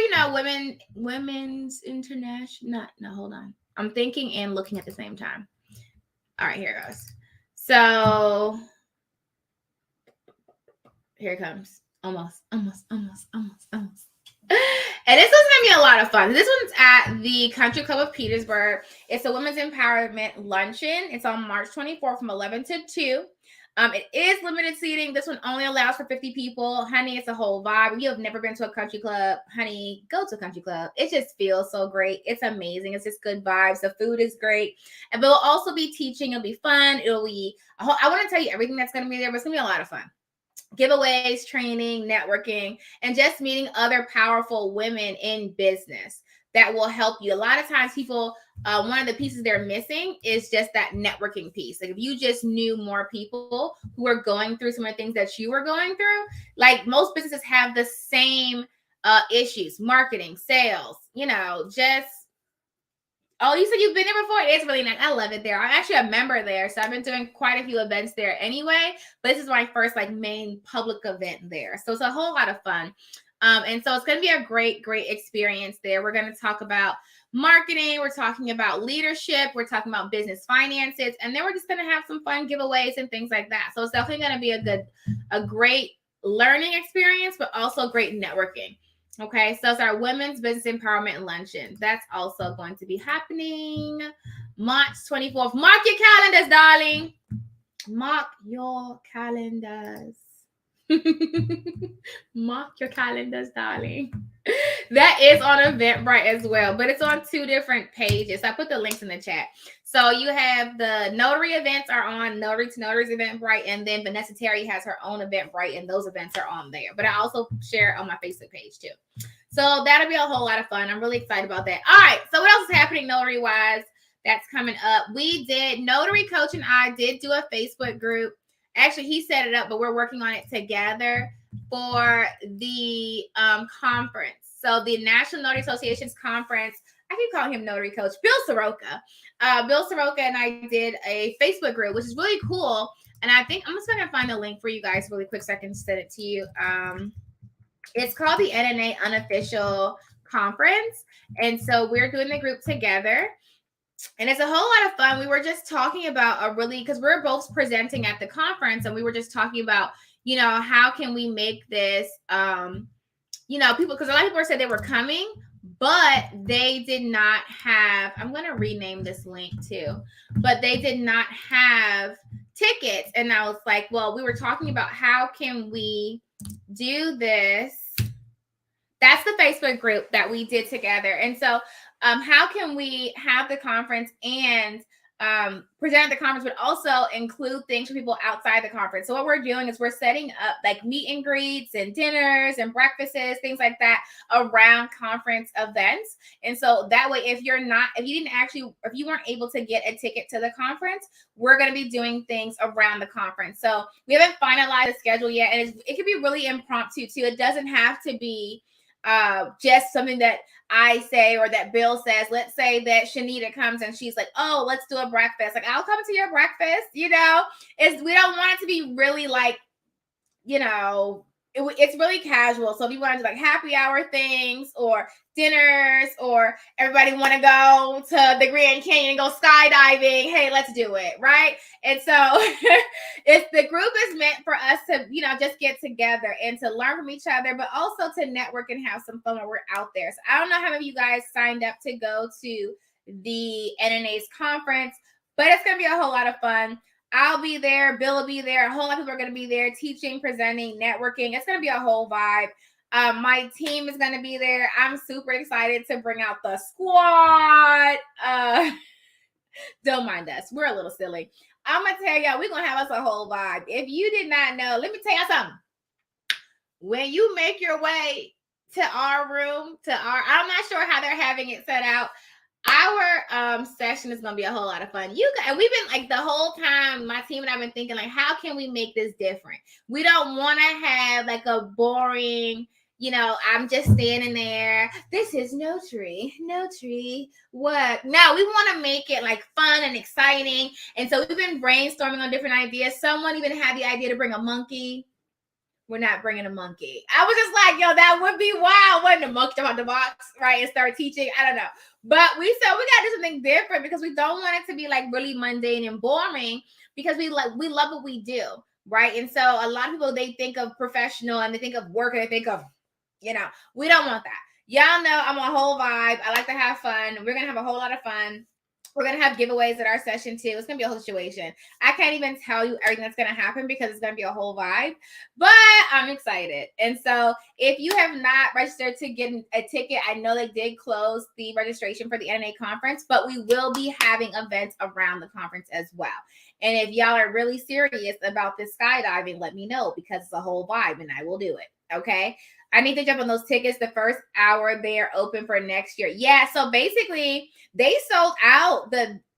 women's international. No, hold on. I'm thinking and looking at the same time. All right, here it goes. So here it comes. Almost. And this one's gonna be a lot of fun. This one's at the Country Club of Petersburg. It's a women's empowerment luncheon. It's on March 24th from 11 to 2. It is limited seating. This one only allows for 50 people. Honey, it's a whole vibe. If you have never been to a country club, honey, go to a country club. It just feels so great. It's amazing. It's just good vibes. The food is great. And we'll also be teaching. It'll be fun. It'll be, I want to tell you everything that's going to be there, but it's going to be a lot of fun. Giveaways, training, networking, and just meeting other powerful women in business that will help you. A lot of times people, one of the pieces they're missing is just that networking piece. Like if you just knew more people who are going through some of the things that you were going through, like most businesses have the same issues, marketing, sales, just, oh, you said you've been there before? It's really nice. I love it there. I'm actually a member there. So I've been doing quite a few events there anyway, but this is my first main public event there. So it's a whole lot of fun. And so it's going to be a great, great experience there. We're going to talk about marketing. We're talking about leadership. We're talking about business finances. And then we're just going to have some fun giveaways and things like that. So it's definitely going to be a great learning experience, but also great networking. Okay, so it's our Women's Business Empowerment Luncheon. That's also going to be happening March 24th. Mark your calendars, darling. Mark your calendars. Mark your calendars, darling. That is on Eventbrite as well, but it's on 2 different pages. I put the links in the chat. So you have the Notary events are on Notary to Notary's Eventbrite, and then Vanessa Terry has her own Eventbrite, and those events are on there. But I also share it on my Facebook page too. So that'll be a whole lot of fun. I'm really excited about that. All right, so what else is happening Notary-wise that's coming up? Notary Coach and I did do a Facebook group. Actually, he set it up, but we're working on it together for the conference. So the National Notary Association's conference, I keep calling him Notary Coach, Bill Soroka. Bill Soroka and I did a Facebook group, which is really cool. And I think I'm just going to find the link for you guys really quick so I can send it to you. It's called the NNA Unofficial Conference. And so we're doing the group together. And it's a whole lot of fun. We were just talking about because we're both presenting at the conference, and we were just talking about, how can we make this, people, because a lot of people said they were coming, but they did not have, I'm going to rename this link too, but they did not have tickets. And I was like, well, we were talking about how can we do this? That's the Facebook group that we did together. And so how can we have the conference and present at the conference, but also include things for people outside the conference? So what we're doing is we're setting up meet and greets and dinners and breakfasts, things like that around conference events. And so that way, if you weren't able to get a ticket to the conference, we're going to be doing things around the conference. So we haven't finalized the schedule yet. And it can be really impromptu too. It doesn't have to be just something that I say or that Bill says. Let's say that Shanita comes and she's like, oh, let's do a breakfast. Like, I'll come to your breakfast, we don't want it to be really it's really casual. So if you want to do happy hour things or dinners, or everybody want to go to the Grand Canyon and go skydiving, hey, let's do it, right? And so the group is meant for us to, just get together and to learn from each other, but also to network and have some fun when we're out there. So I don't know how many of you guys signed up to go to the NNA's conference, but it's going to be a whole lot of fun. I'll be there. Bill will be there. A whole lot of people are going to be there teaching, presenting, networking. It's going to be a whole vibe. My team is going to be there. I'm super excited to bring out the squad. Don't mind us. We're a little silly. I'm going to tell y'all, we're going to have us a whole vibe. If you did not know, let me tell you something. When you make your way to our room, I'm not sure how they're having it set out. Our session is going to be a whole lot of fun. And we've been the whole time, my team and I've been thinking how can we make this different? We don't want to have a boring, I'm just standing there. This is Notary work. No, we want to make it fun and exciting. And so we've been brainstorming on different ideas. Someone even had the idea to bring a monkey. We're not bringing a monkey. I was just that would be wild. Wouldn't a monkey jump out the box, right, and start teaching? I don't know. But we said we got to do something different because we don't want it to be really mundane and boring, because we love what we do. right? And so a lot of people, they think of professional and they think of work and they think of, we don't want that. Y'all know I'm a whole vibe. I like to have fun. We're going to have a whole lot of fun. We're going to have giveaways at our session too. It's going to be a whole situation. I can't even tell you everything that's going to happen because it's going to be a whole vibe, but I'm excited. And so if you have not registered to get a ticket, I know they did close the registration for the NNA conference, but we will be having events around the conference as well. And if y'all are really serious about this skydiving, let me know because it's a whole vibe and I will do it. Okay. I need to jump on those tickets. The first hour, they are open for next year. Yeah. So basically they sold out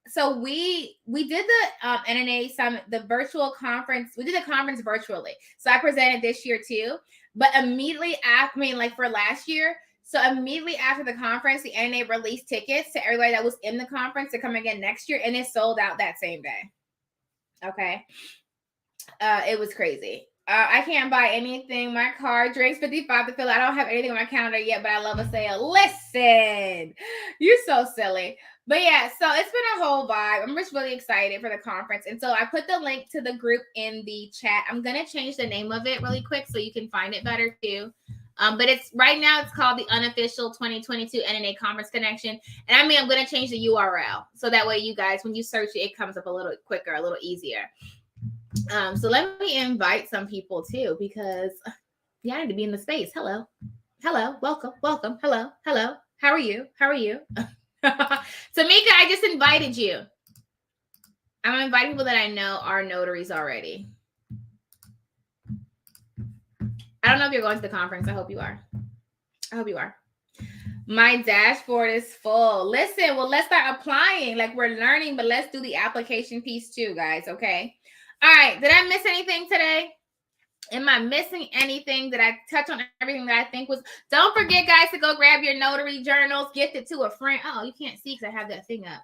so we did the NNA Summit, the virtual conference. We did the conference virtually. So I presented this year too, but immediately after, for last year. So immediately after the conference, the NNA released tickets to everybody that was in the conference to come again next year. And it sold out that same day. Okay. It was crazy. I can't buy anything. My card drinks 55 to fill. I don't have anything on my calendar yet, but I love a sale. Listen, you're so silly. But yeah, so it's been a whole vibe. I'm just really excited for the conference. And so I put the link to the group in the chat. I'm going to change the name of it really quick so you can find it better too. But it's right now it's called the Unofficial 2022 NNA Conference Connection. And I'm going to change the URL. So that way you guys, when you search it, it comes up a little quicker, a little easier. So let me invite some people too, because I need to be in the space. Hello. Welcome. Hello. How are you? Tamika, I just invited you. I'm inviting people that I know are notaries already. I don't know if you're going to the conference. I hope you are. My dashboard is full. Listen, well, let's start applying. Like we're learning, but let's do the application piece too, guys. Okay. All right. Did I miss anything today? Am I missing anything? Did I touch on everything that I think was? Don't forget, guys, to go grab your notary journals. Gift it to a friend. Oh, you can't see because I have that thing up.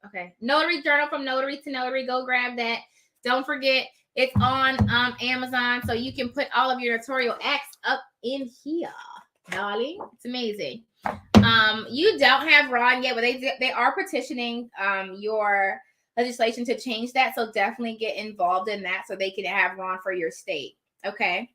Okay. Notary journal from Notary to Notary. Go grab that. Don't forget, it's on Amazon. So you can put all of your notarial acts up in here, darling. It's amazing. You don't have Ron yet, but they are petitioning your legislation to change that. So definitely get involved in that so they can have Ron for your state. Okay.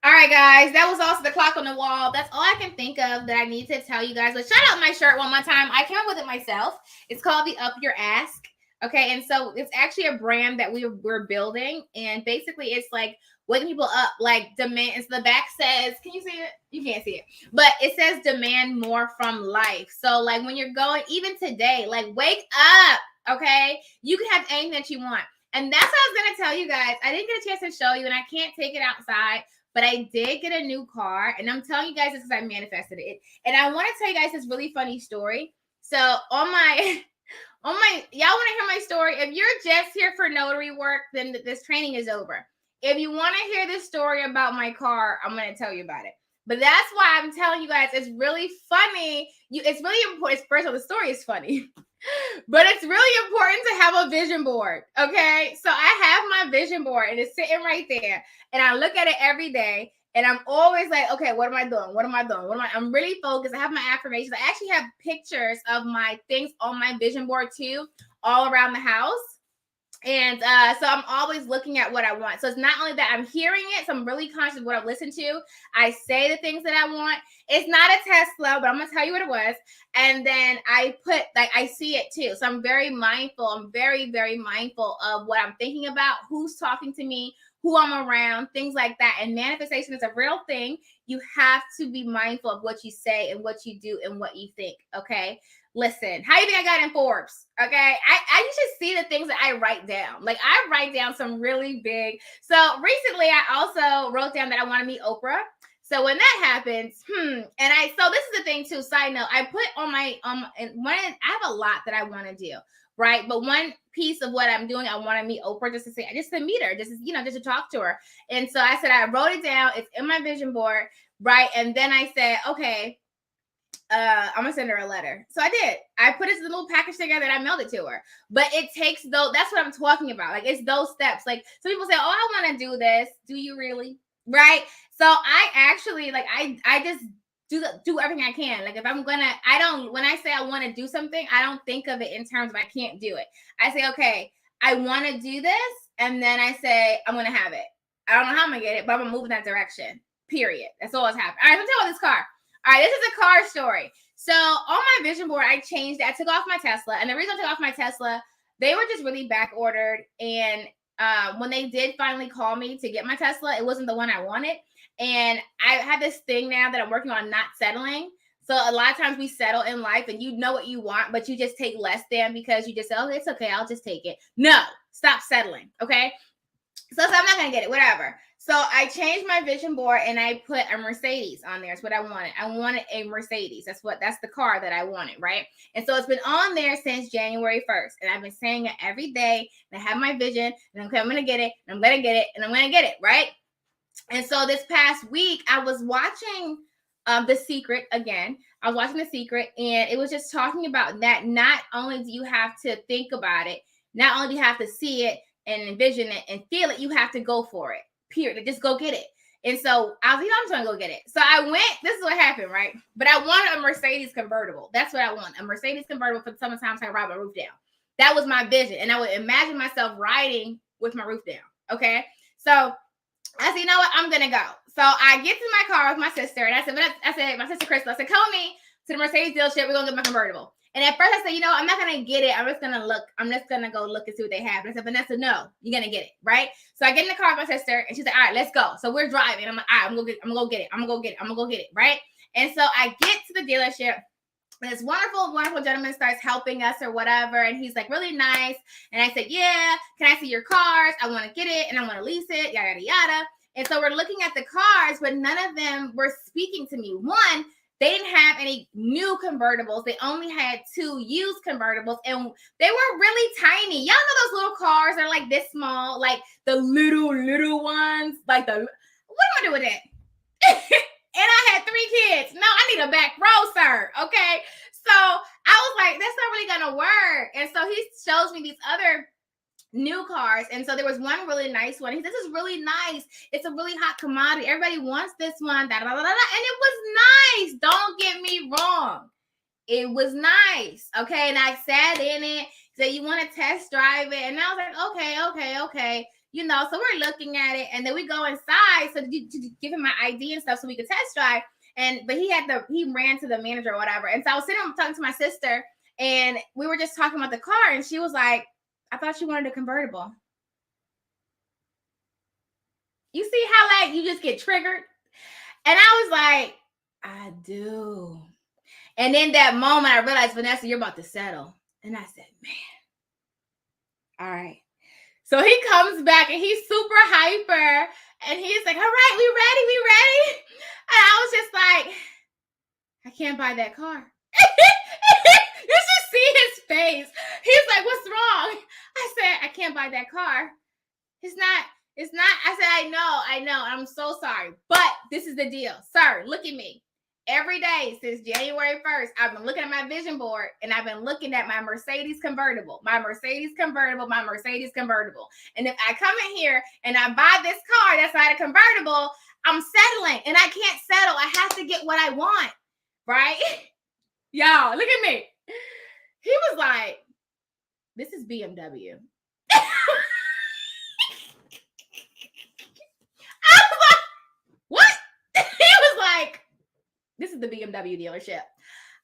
All right, guys. That was also the clock on the wall. That's all I can think of that I need to tell you guys. But shout out my shirt one more time. I came up with it myself. It's called the Up Your Ask. Okay. And so it's actually a brand that we're building. And basically it's like waking people up, like demand. It's the back says, can you see it? You can't see it, but it says demand more from life. So like when you're going, even today, like wake up. Okay. You can have anything that you want. And that's what I was going to tell you guys. I didn't get a chance to show you and I can't take it outside, but I did get a new car. And I'm telling you guys this because I manifested it. And I want to tell you guys this really funny story. So on my, y'all want to hear my story? If you're just here for notary work, then this training is over. If you want to hear this story about my car, I'm going to tell you about it. But that's why I'm telling you guys, it's really funny. It's really important. First of all, the story is funny. But it's really important to have a vision board, okay? So I have my vision board, and it's sitting right there, and I look at it every day, and I'm always like, okay, what am I doing? I'm really focused. I have my affirmations. I actually have pictures of my things on my vision board, too, all around the house. And so I'm always looking at what I want. So it's not only that I'm hearing it, so I'm really conscious of what I listen to. I say the things that I want. It's not a Tesla, but I'm going to tell you what it was. And then I see it too. So I'm very mindful. I'm very, very mindful of what I'm thinking about, who's talking to me, who I'm around, things like that. And manifestation is a real thing. You have to be mindful of what you say and what you do and what you think, okay? Listen, how do you think I got in Forbes? Okay. You should see the things that I write down. Like I write down some really big. So recently I also wrote down that I want to meet Oprah. So when that happens, so this is the thing too, side note, I put on my, I have a lot that I want to do, right? But one piece of what I'm doing, I want to meet Oprah just to meet her, just to talk to her. And so I said, I wrote it down. It's in my vision board, right? And then I said, okay, I'm gonna send her a letter. So I did. I put this little package together and I mailed it to her. But it takes that's what I'm talking about. Like it's those steps. Like some people say, oh, I want to do this. Do you really? Right. So I actually I just do everything I can. Like if when I say I want to do something, I don't think of it in terms of I can't do it. I say, okay, I want to do this. and then I say, I'm going to have it. I don't know how I'm going to get it, but I'm going to move in that direction. Period. That's all that's happened. All right, let's tell you about this car. All right, this is a car story. So on my vision board, I changed it. I took off my Tesla. And the reason I took off my Tesla, they were just really back ordered. And when they did finally call me to get my Tesla, it wasn't the one I wanted. And I have this thing now that I'm working on not settling. So a lot of times we settle in life and you know what you want, but you just take less than because you just say, oh, it's okay, I'll just take it. No, stop settling, okay? So I'm not going to get it, whatever. So I changed my vision board and I put a Mercedes on there. It's what I wanted. I wanted a Mercedes. That's the car that I wanted, right? And so it's been on there since January 1st. And I've been saying it every day. And I have my vision and I'm going to get it and I'm going to get it and I'm going to get it, right? And so this past week, I was watching The Secret again. I was watching The Secret and it was just talking about that not only do you have to think about it, not only do you have to see it and envision it and feel it, you have to go for it. Period. Just go get it. And so I was like, I'm just gonna go get it. So I went, this is what happened, right? But I wanted a Mercedes convertible. That's what I want. A Mercedes convertible for the summertime so I can ride my roof down. That was my vision. And I would imagine myself riding with my roof down. Okay. So I said, you know what? I'm gonna go. So I get to my car with my sister and I said, my sister Crystal, I said, come with me to the Mercedes dealership. We're gonna get my convertible. And at first I said, you know, I'm not going to get it. I'm just going to look. I'm just going to go look and see what they have. And I said, Vanessa, no, you're going to get it. Right. So I get in the car with my sister and she's like, all right, let's go. So we're driving. I'm like, all right, I'm going to go get it. I'm going to go get it. Right. And so I get to the dealership. And this wonderful, wonderful gentleman starts helping us or whatever. And he's like really nice. And I said, yeah, can I see your cars? I want to get it and I want to lease it, yada, yada, yada. And so we're looking at the cars, but none of them were speaking to me. One, they didn't have any new convertibles. They only had 2 used convertibles, and they were really tiny. Y'all know those little cars are like this small, like the little ones. Like what am I doing with that? And I had 3 kids. No, I need a back row, sir. Okay. So I was like, that's not really going to work. And so he shows me these other new cars. And so there was one really nice one. He said, this is really nice. It's a really hot commodity. Everybody wants this one. Da, da, da, da, da. And it was nice. Don't get me wrong. It was nice. Okay. And I sat in it. Said, you want to test drive it? And I was like, okay. You know, so we're looking at it. And then we go inside. So to give him my ID and stuff so we could test drive. But he ran to the manager or whatever. And so I was sitting talking to my sister and we were just talking about the car. And she was like, I thought you wanted a convertible. You see how like you just get triggered? And I was like, I do. And in that moment, I realized, Vanessa, you're about to settle. And I said, man, all right. So he comes back and he's super hyper. And he's like, all right, we ready? And I was just like, I can't buy that car. You should see his face. He's like, what's wrong? I said, I can't buy that car. It's not. I said, I know. I'm so sorry. But this is the deal. Sir, look at me. Every day since January 1st, I've been looking at my vision board and I've been looking at my Mercedes convertible. And if I come in here and I buy this car that's not a convertible, I'm settling and I can't settle. I have to get what I want. Right? Y'all, look at me. He was like, this is BMW. I was like, what? He was like, this is the BMW dealership.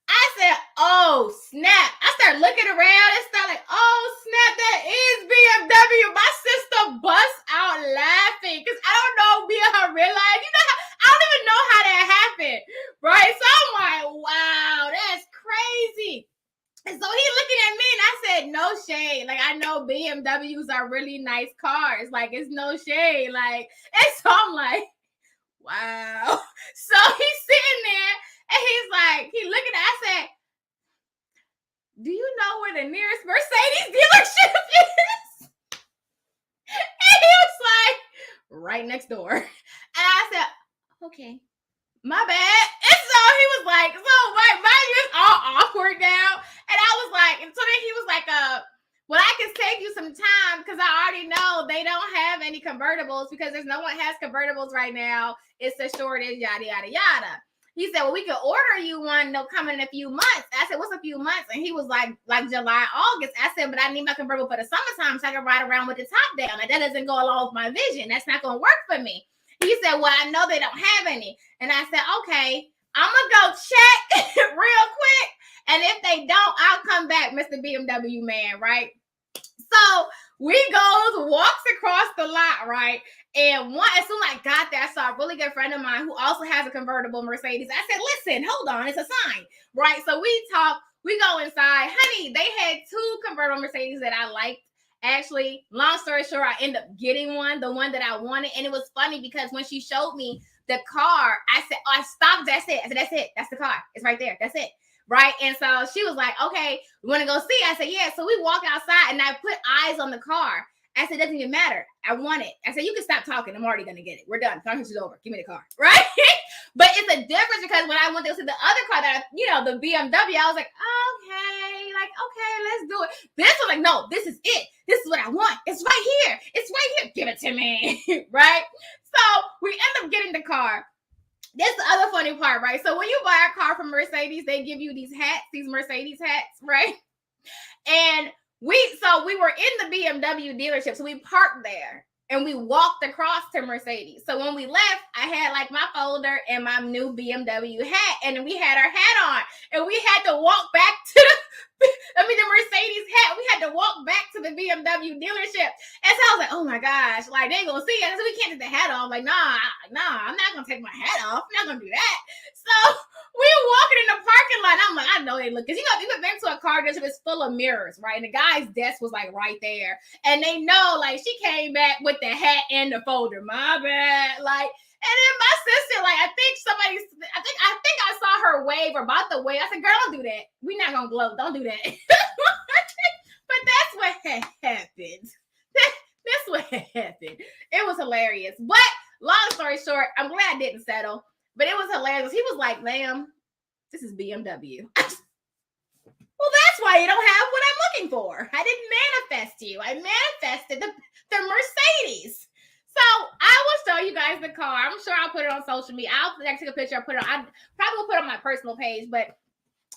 I said, oh, snap. I started looking around and started like, oh, snap, that is BMW. My sister busts out laughing because I don't know, me and her realized, I don't even know how that happened, right? So I'm like, wow, that's crazy. And so he looking at me and I said, no shade. Like, I know BMWs are really nice cars. Like, it's no shade. Like, and so I'm like, wow. So he's sitting there and he's like, he looking at, I said, do you know where the nearest Mercedes dealership is? And he was like, right next door. And I said, okay, my bad. And so he was like, so my ears all awkward now. And I was like, and so then he was like, well, I can save you some time because I already know they don't have any convertibles because there's no one has convertibles right now. It's a shortage, yada, yada, yada. He said, well, we could order you one, coming in a few months. I said, what's a few months? And he was like July, August. I said, but I need my convertible for the summertime so I can ride around with the top down. Like, that doesn't go along with my vision. That's not going to work for me. He said, well, I know they don't have any. And I said, okay, I'm going to go check real quick. And if they don't, I'll come back, Mr. BMW man, right? So we walks across the lot, right? And as soon as I got there, I saw a really good friend of mine who also has a convertible Mercedes. I said, listen, hold on, it's a sign, right? So we talk, we go inside. Honey, they had 2 convertible Mercedes that I liked. Actually, long story short, I ended up getting one, the one that I wanted. And it was funny because when she showed me the car, I said, I stopped, that's it. I said, that's it, that's the car. It's right there, that's it. Right. And so she was like, okay, we want to go see. I said, yeah. So we walk outside and I put eyes on the car. I said, it doesn't even matter. I want it. I said, you can stop talking. I'm already going to get it. We're done. Conference is over. Give me the car. Right. But it's a difference because when I went to see the other car that, the BMW, I was like, okay, let's do it. This was like, no, this is it. This is what I want. It's right here. It's right here. Give it to me. Right. So we end up getting the car. That's the other funny part, right? So when you buy a car from Mercedes, they give you these hats, these Mercedes hats, right? And we were in the BMW dealership. So we parked there and we walked across to Mercedes. So when we left, I had like my folder and my new BMW hat, and we had our hat on, and we had to walk back to the Mercedes hat. We had to walk back to the BMW dealership. And so I was like, oh my gosh, like they ain't gonna see us. So we can't take the hat off. Like, nah, I'm not gonna take my hat off. I'm not gonna do that. So we were walking in the parking lot. I'm like, I know they look, because you went back to a car dealership, it's full of mirrors, right? And the guy's desk was like right there. And they know, like, she came back with the hat and the folder. My bad. Like, and then my sister, like, I think I saw her wave or about to wave. I said, girl, don't do that. We're not gonna glow. Don't do that. But that's what happened. That's what happened. It was hilarious. But long story short, I'm glad I didn't settle. But it was hilarious. He was like, ma'am, this is BMW. Well, that's why you don't have what I'm looking for. I didn't manifest you. I manifested the Mercedes. So I will show you guys the car. I'm sure I'll put it on social media. I'll take a picture. I probably will put it on my personal page, but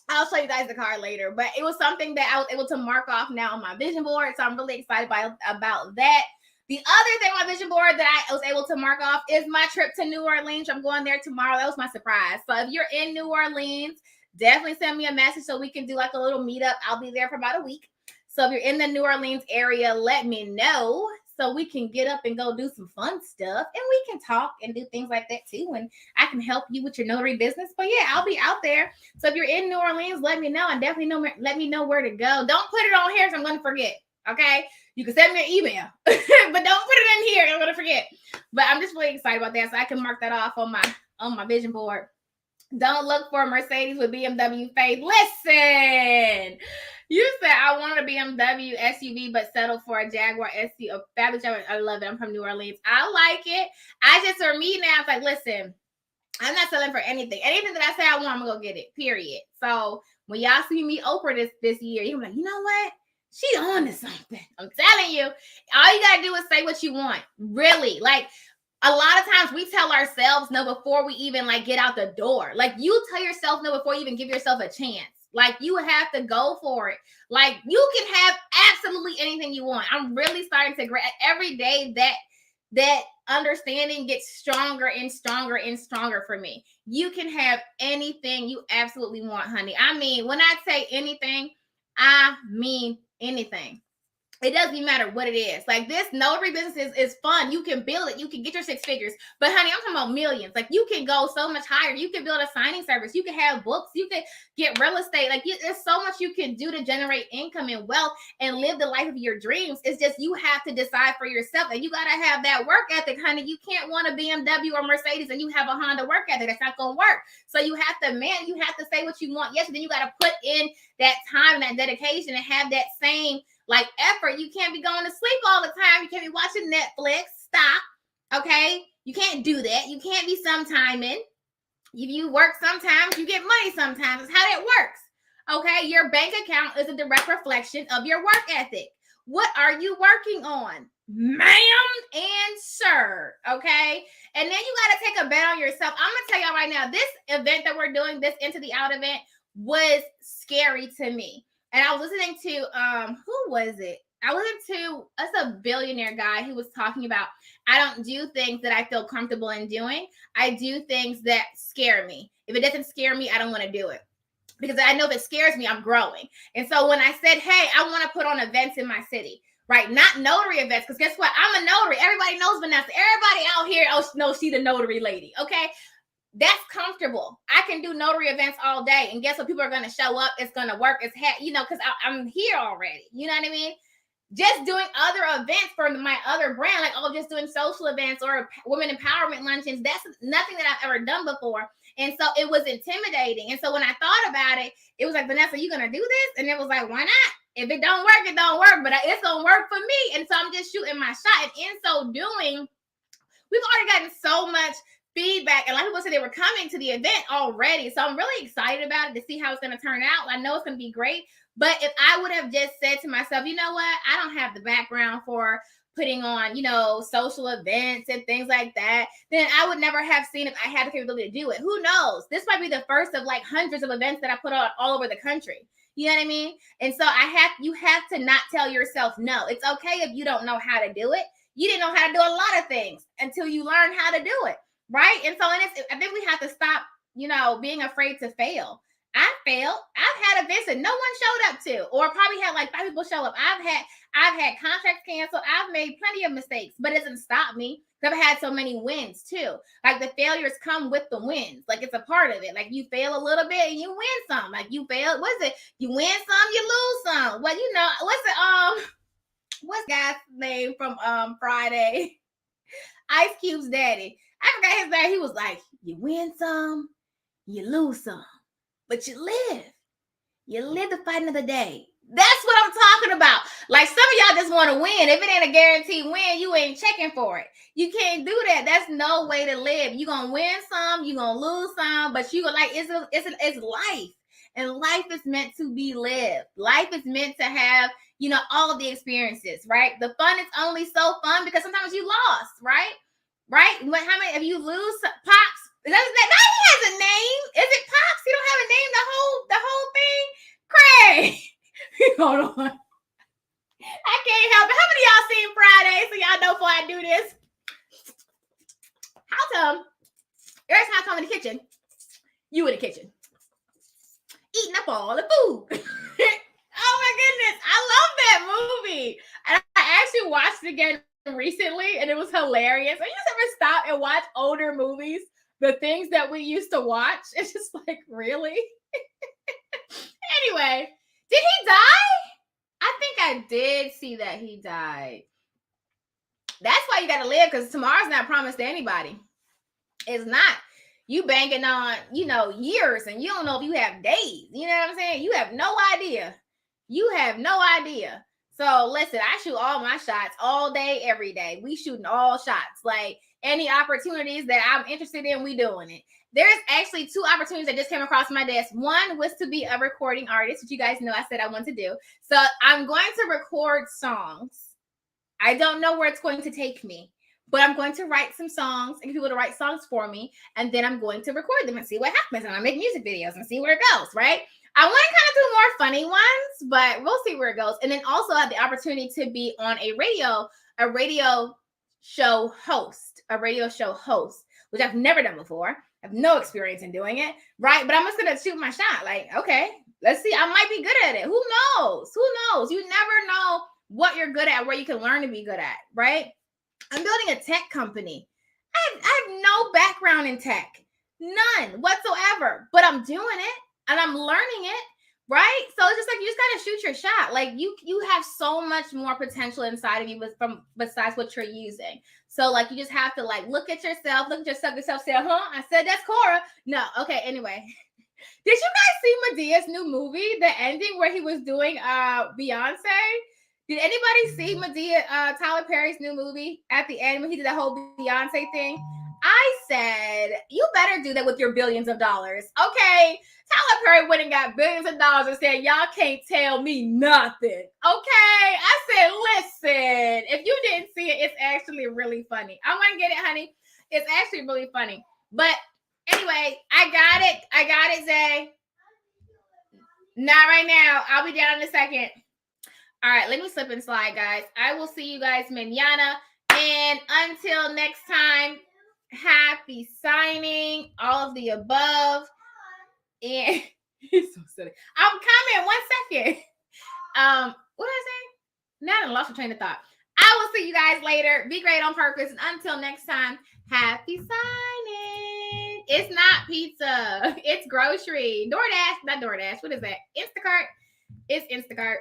I'll show you guys the car later. But it was something that I was able to mark off now on my vision board. So I'm really excited about that. The other thing on my vision board that I was able to mark off is my trip to New Orleans. I'm going there tomorrow. That was my surprise. So if you're in New Orleans, definitely send me a message so we can do like a little meetup. I'll be there for about a week. So if you're in the New Orleans area, let me know so we can get up and go do some fun stuff. And we can talk and do things like that too. And I can help you with your notary business. But yeah, I'll be out there. So if you're in New Orleans, let me know. And definitely let me know where to go. Don't put it on here so I'm going to forget. Okay? You can send me an email, but don't put it in here. I'm going to forget. But I'm just really excited about that. So I can mark that off on my vision board. Don't look for a Mercedes with BMW face. Listen, you said I wanted a BMW SUV, but settled for a Jaguar SUV. A fabulous Jaguar. I love it. I'm from New Orleans. I like it. For me now, it's like, listen, I'm not selling for anything. Anything that I say I want, I'm going to go get it, period. So when y'all see me Oprah this year, you're like, you know what? She on to something. I'm telling you. All you got to do is say what you want. Really. Like, a lot of times we tell ourselves no before we even like get out the door. Like, you tell yourself no before you even give yourself a chance. Like, you have to go for it. Like, you can have absolutely anything you want. I'm really starting to every day that understanding gets stronger and stronger and stronger for me. You can have anything you absolutely want, honey. I mean, when I say anything, I mean anything. It doesn't even matter what it is. Like, this notary business is fun. You can build it. You can get your 6 figures. But honey, I'm talking about millions. Like, you can go so much higher. You can build a signing service. You can have books. You can get real estate. Like, there's so much you can do to generate income and wealth and live the life of your dreams. It's just you have to decide for yourself. And you got to have that work ethic, honey. You can't want a BMW or Mercedes and you have a Honda work ethic. That's not going to work. So you have to say what you want. Yes, and then you got to put in that time, that dedication, and have that same like effort. You can't be going to sleep all the time. You can't be watching Netflix. Stop. Okay? You can't do that. You can't be sometiming. If you work sometimes, you get money sometimes. It's how that works. Okay? Your bank account is a direct reflection of your work ethic. What are you working on, ma'am and sir? Okay. And then you got to take a bet on yourself. I'm going to tell y'all right now, this event that we're doing, this Into the Out event, was scary to me. And I was listening to, who was it? I listened to, that's a billionaire guy who was talking about, I don't do things that I feel comfortable in doing. I do things that scare me. If it doesn't scare me, I don't want to do it. Because I know if it scares me, I'm growing. And so when I said, hey, I want to put on events in my city, right? Not notary events, because guess what? I'm a notary. Everybody knows Vanessa. Everybody out here knows she's the notary lady, okay? That's comfortable. I can do notary events all day. And guess what? People are going to show up. It's going to work. It's, because I'm here already. You know what I mean? Just doing other events for my other brand, like, just doing social events or women empowerment luncheons. That's nothing that I've ever done before. And so it was intimidating. And so when I thought about it, it was like, Vanessa, you going to do this? And it was like, why not? If it don't work, it don't work, but it's going to work for me. And so I'm just shooting my shot. And in so doing, we've already gotten so much feedback. And a lot of people said they were coming to the event already. So I'm really excited about it to see how it's going to turn out. I know it's going to be great. But if I would have just said to myself, you know what? I don't have the background for putting on, social events and things like that, then I would never have seen if I had the capability to do it. Who knows? This might be the first of like hundreds of events that I put on all over the country. You know what I mean? And so you have to not tell yourself no. It's okay if you don't know how to do it. You didn't know how to do a lot of things until you learn how to do it, right? And so I think we have to stop, being afraid to fail. I failed. I've had events that no one showed up to, or probably had like 5 people show up. I've had contracts canceled. I've made plenty of mistakes, but it doesn't stop me. I've had so many wins too. Like the failures come with the wins. Like it's a part of it. Like you fail a little bit and you win some. Like you fail. What is it? You win some, you lose some. Well, what's guy's name from Friday? Ice Cube's daddy. I forgot his name. He was like, you win some, you lose some. But you live to fight another day. That's what I'm talking about. Like some of y'all just want to win. If it ain't a guaranteed win, you ain't checking for it. You can't do that. That's no way to live. You're going to win some, you're going to lose some, but it's life. And life is meant to be lived. Life is meant to have, all of the experiences, right? The fun is only so fun because sometimes you lost, right? Right? How many, if you lose, Pops, that he has a name. Is it Pops? He don't have a name. The whole thing. Craig. Hold on. I can't help it. How many of y'all seen Friday? So y'all know before I do this. How come? Every time I come in the kitchen, you in the kitchen, eating up all the food. Oh my goodness, I love that movie. And I actually watched it again recently, and it was hilarious. I just ever stop and watch older movies. The things that we used to watch, it's just like, really? Anyway, did he die? I think I did see that he died. That's why you got to live, because tomorrow's not promised to anybody. It's not. You banking on, years, and you don't know if you have days. You know what I'm saying? You have no idea. So listen, I shoot all my shots all day, every day. We shooting all shots. Like, any opportunities that I'm interested in, we doing it. There's actually 2 opportunities that just came across my desk. One was to be a recording artist, which you guys know I said I want to do. So I'm going to record songs. I don't know where it's going to take me, but I'm going to write some songs and get people to write songs for me. And then I'm going to record them and see what happens. And I make music videos and see where it goes, right? I want to kind of do more funny ones, but we'll see where it goes. And then also have the opportunity to be on a radio show host, which I've never done before. I have no experience in doing it, right? But I'm just going to shoot my shot. Like, okay, let's see. I might be good at it. Who knows? You never know what you're good at, where you can learn to be good at, right? I'm building a tech company. I have no background in tech, none whatsoever, but I'm doing it and I'm learning it, right? So it's just like, you just got to shoot your shot. Like you have so much more potential inside of you besides what you're using. So like, you just have to like, look at yourself, say, I said, that's Cora. No. Okay. Anyway, did you guys see Medea's new movie, the ending where he was doing Beyonce? Did anybody see Tyler Perry's new movie at the end when he did that whole Beyonce thing? I said, you better do that with your billions of dollars. Okay. Tyler Perry went and got billions of dollars and said, y'all can't tell me nothing. Okay. I said, listen, if you didn't see it, it's actually really funny. I want to get it, honey. It's actually really funny. But anyway, I got it, Zay. Not right now. I'll be down in a second. All right, let me slip and slide, guys. I will see you guys mañana. And until next time, happy signing, all of the above. And he's so silly. I'm coming. 1 second. What did I say? Now I lost my train of thought. I will see you guys later. Be great on purpose. And until next time, happy signing. It's not pizza. It's grocery. DoorDash. Not DoorDash. What is that? Instacart. It's Instacart.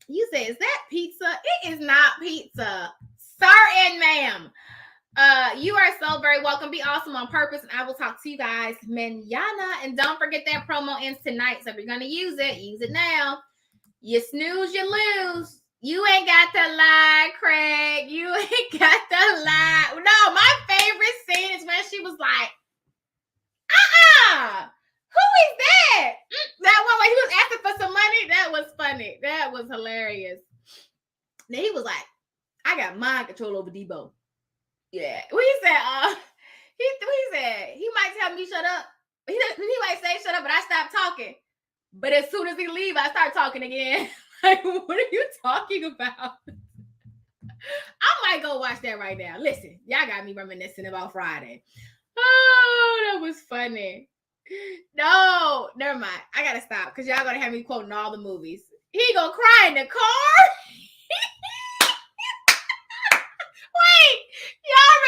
You say, is that pizza? It is not pizza. Sir and ma'am. You are so very welcome. Be awesome on purpose. And I will talk to you guys mañana. And don't forget that promo ends tonight. So if you're going to use it now. You snooze, you lose. You ain't got the lie, Craig. You ain't got the lie. No, my favorite scene is when she was like, who is that? That one when he was asking for some money. That was funny. That was hilarious. Then he was like, I got mind control over Debo. Yeah. What he said, he might tell me shut up. He might say shut up, but I stop talking. But as soon as he leave, I start talking again. Like, what are you talking about? I might go watch that right now. Listen, y'all got me reminiscing about Friday. Oh, that was funny. No, never mind. I gotta stop because y'all gonna have me quoting all the movies. He gonna cry in the car. Wait, y'all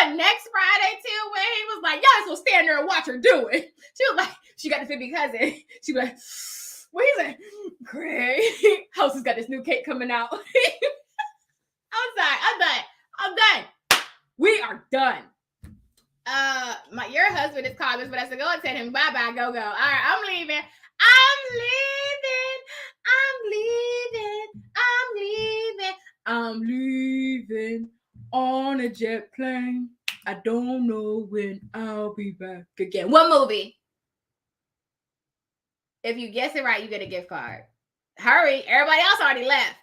remember next Friday too when he was like, y'all just gonna stand there and watch her do it. She was like, she got the 50 cousin. She was like, what he said? Great. House has got this new cake coming out. I'm sorry. I'm done. We are done. Your husband is calling us, but I said, go and tell him bye-bye, go. All right, I'm leaving. I'm leaving on a jet plane. I don't know when I'll be back again. What movie? If you guess it right, you get a gift card. Hurry. Everybody else already left.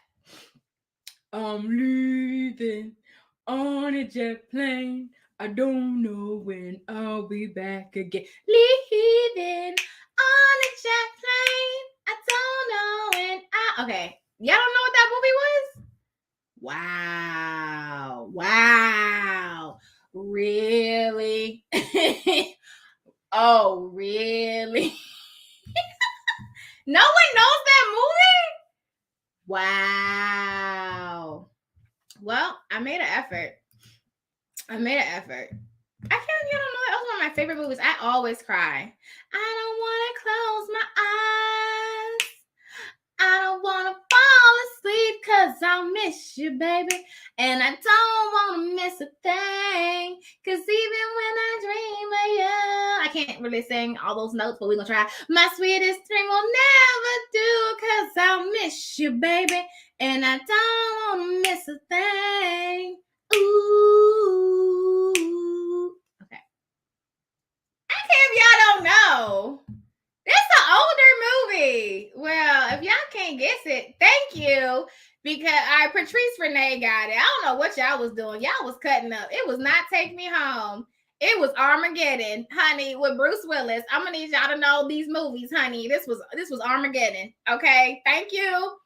I'm leaving on a jet plane. I don't know when I'll be back again. Leaving on a jet plane. I don't know when Okay. Y'all don't know what that movie was? Wow. Really? Oh, really? No one knows that movie? Wow. Well, I made an effort. I don't know. That was one of my favorite movies. I always cry. I don't want to close my eyes. I don't want to fall asleep because I'll miss you, baby. And I don't want to miss a thing because even when I dream of you, I can't really sing all those notes, but we're going to try. My sweetest dream will never do because I'll miss you, baby. And I don't want to miss a thing. Ooh. Okay. I care if y'all don't know. It's an older movie. Well, if y'all can't guess it, thank you. Because Patrice Renee got it. I don't know what y'all was doing. Y'all was cutting up. It was not Take Me Home. It was Armageddon, honey, with Bruce Willis. I'm gonna need y'all to know these movies, honey. This was Armageddon. Okay. Thank you.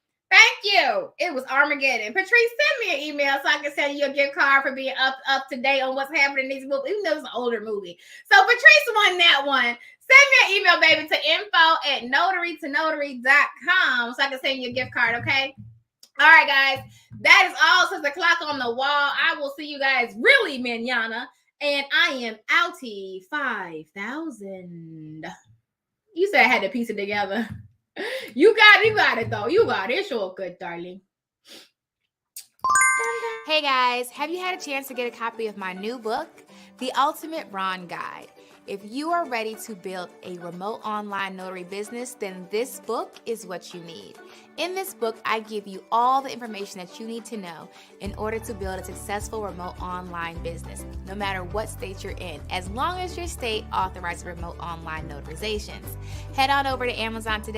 It was Armageddon. Patrice, send me an email so I can send you a gift card for being up to date on what's happening in these movies, even though it's an older movie. So Patrice won that one. Send me an email, baby, to info@notarytonotary.com so I can send you a gift card, okay? All right, guys. That is all since the clock on the wall. I will see you guys really mañana. And I am outie 5,000. You said I had to piece it together. You got it, though. You got it. It's all good, darling. Hey, guys. Have you had a chance to get a copy of my new book, The Ultimate Ron Guide? If you are ready to build a remote online notary business, then this book is what you need. In this book, I give you all the information that you need to know in order to build a successful remote online business, no matter what state you're in, as long as your state authorizes remote online notarizations. Head on over to Amazon today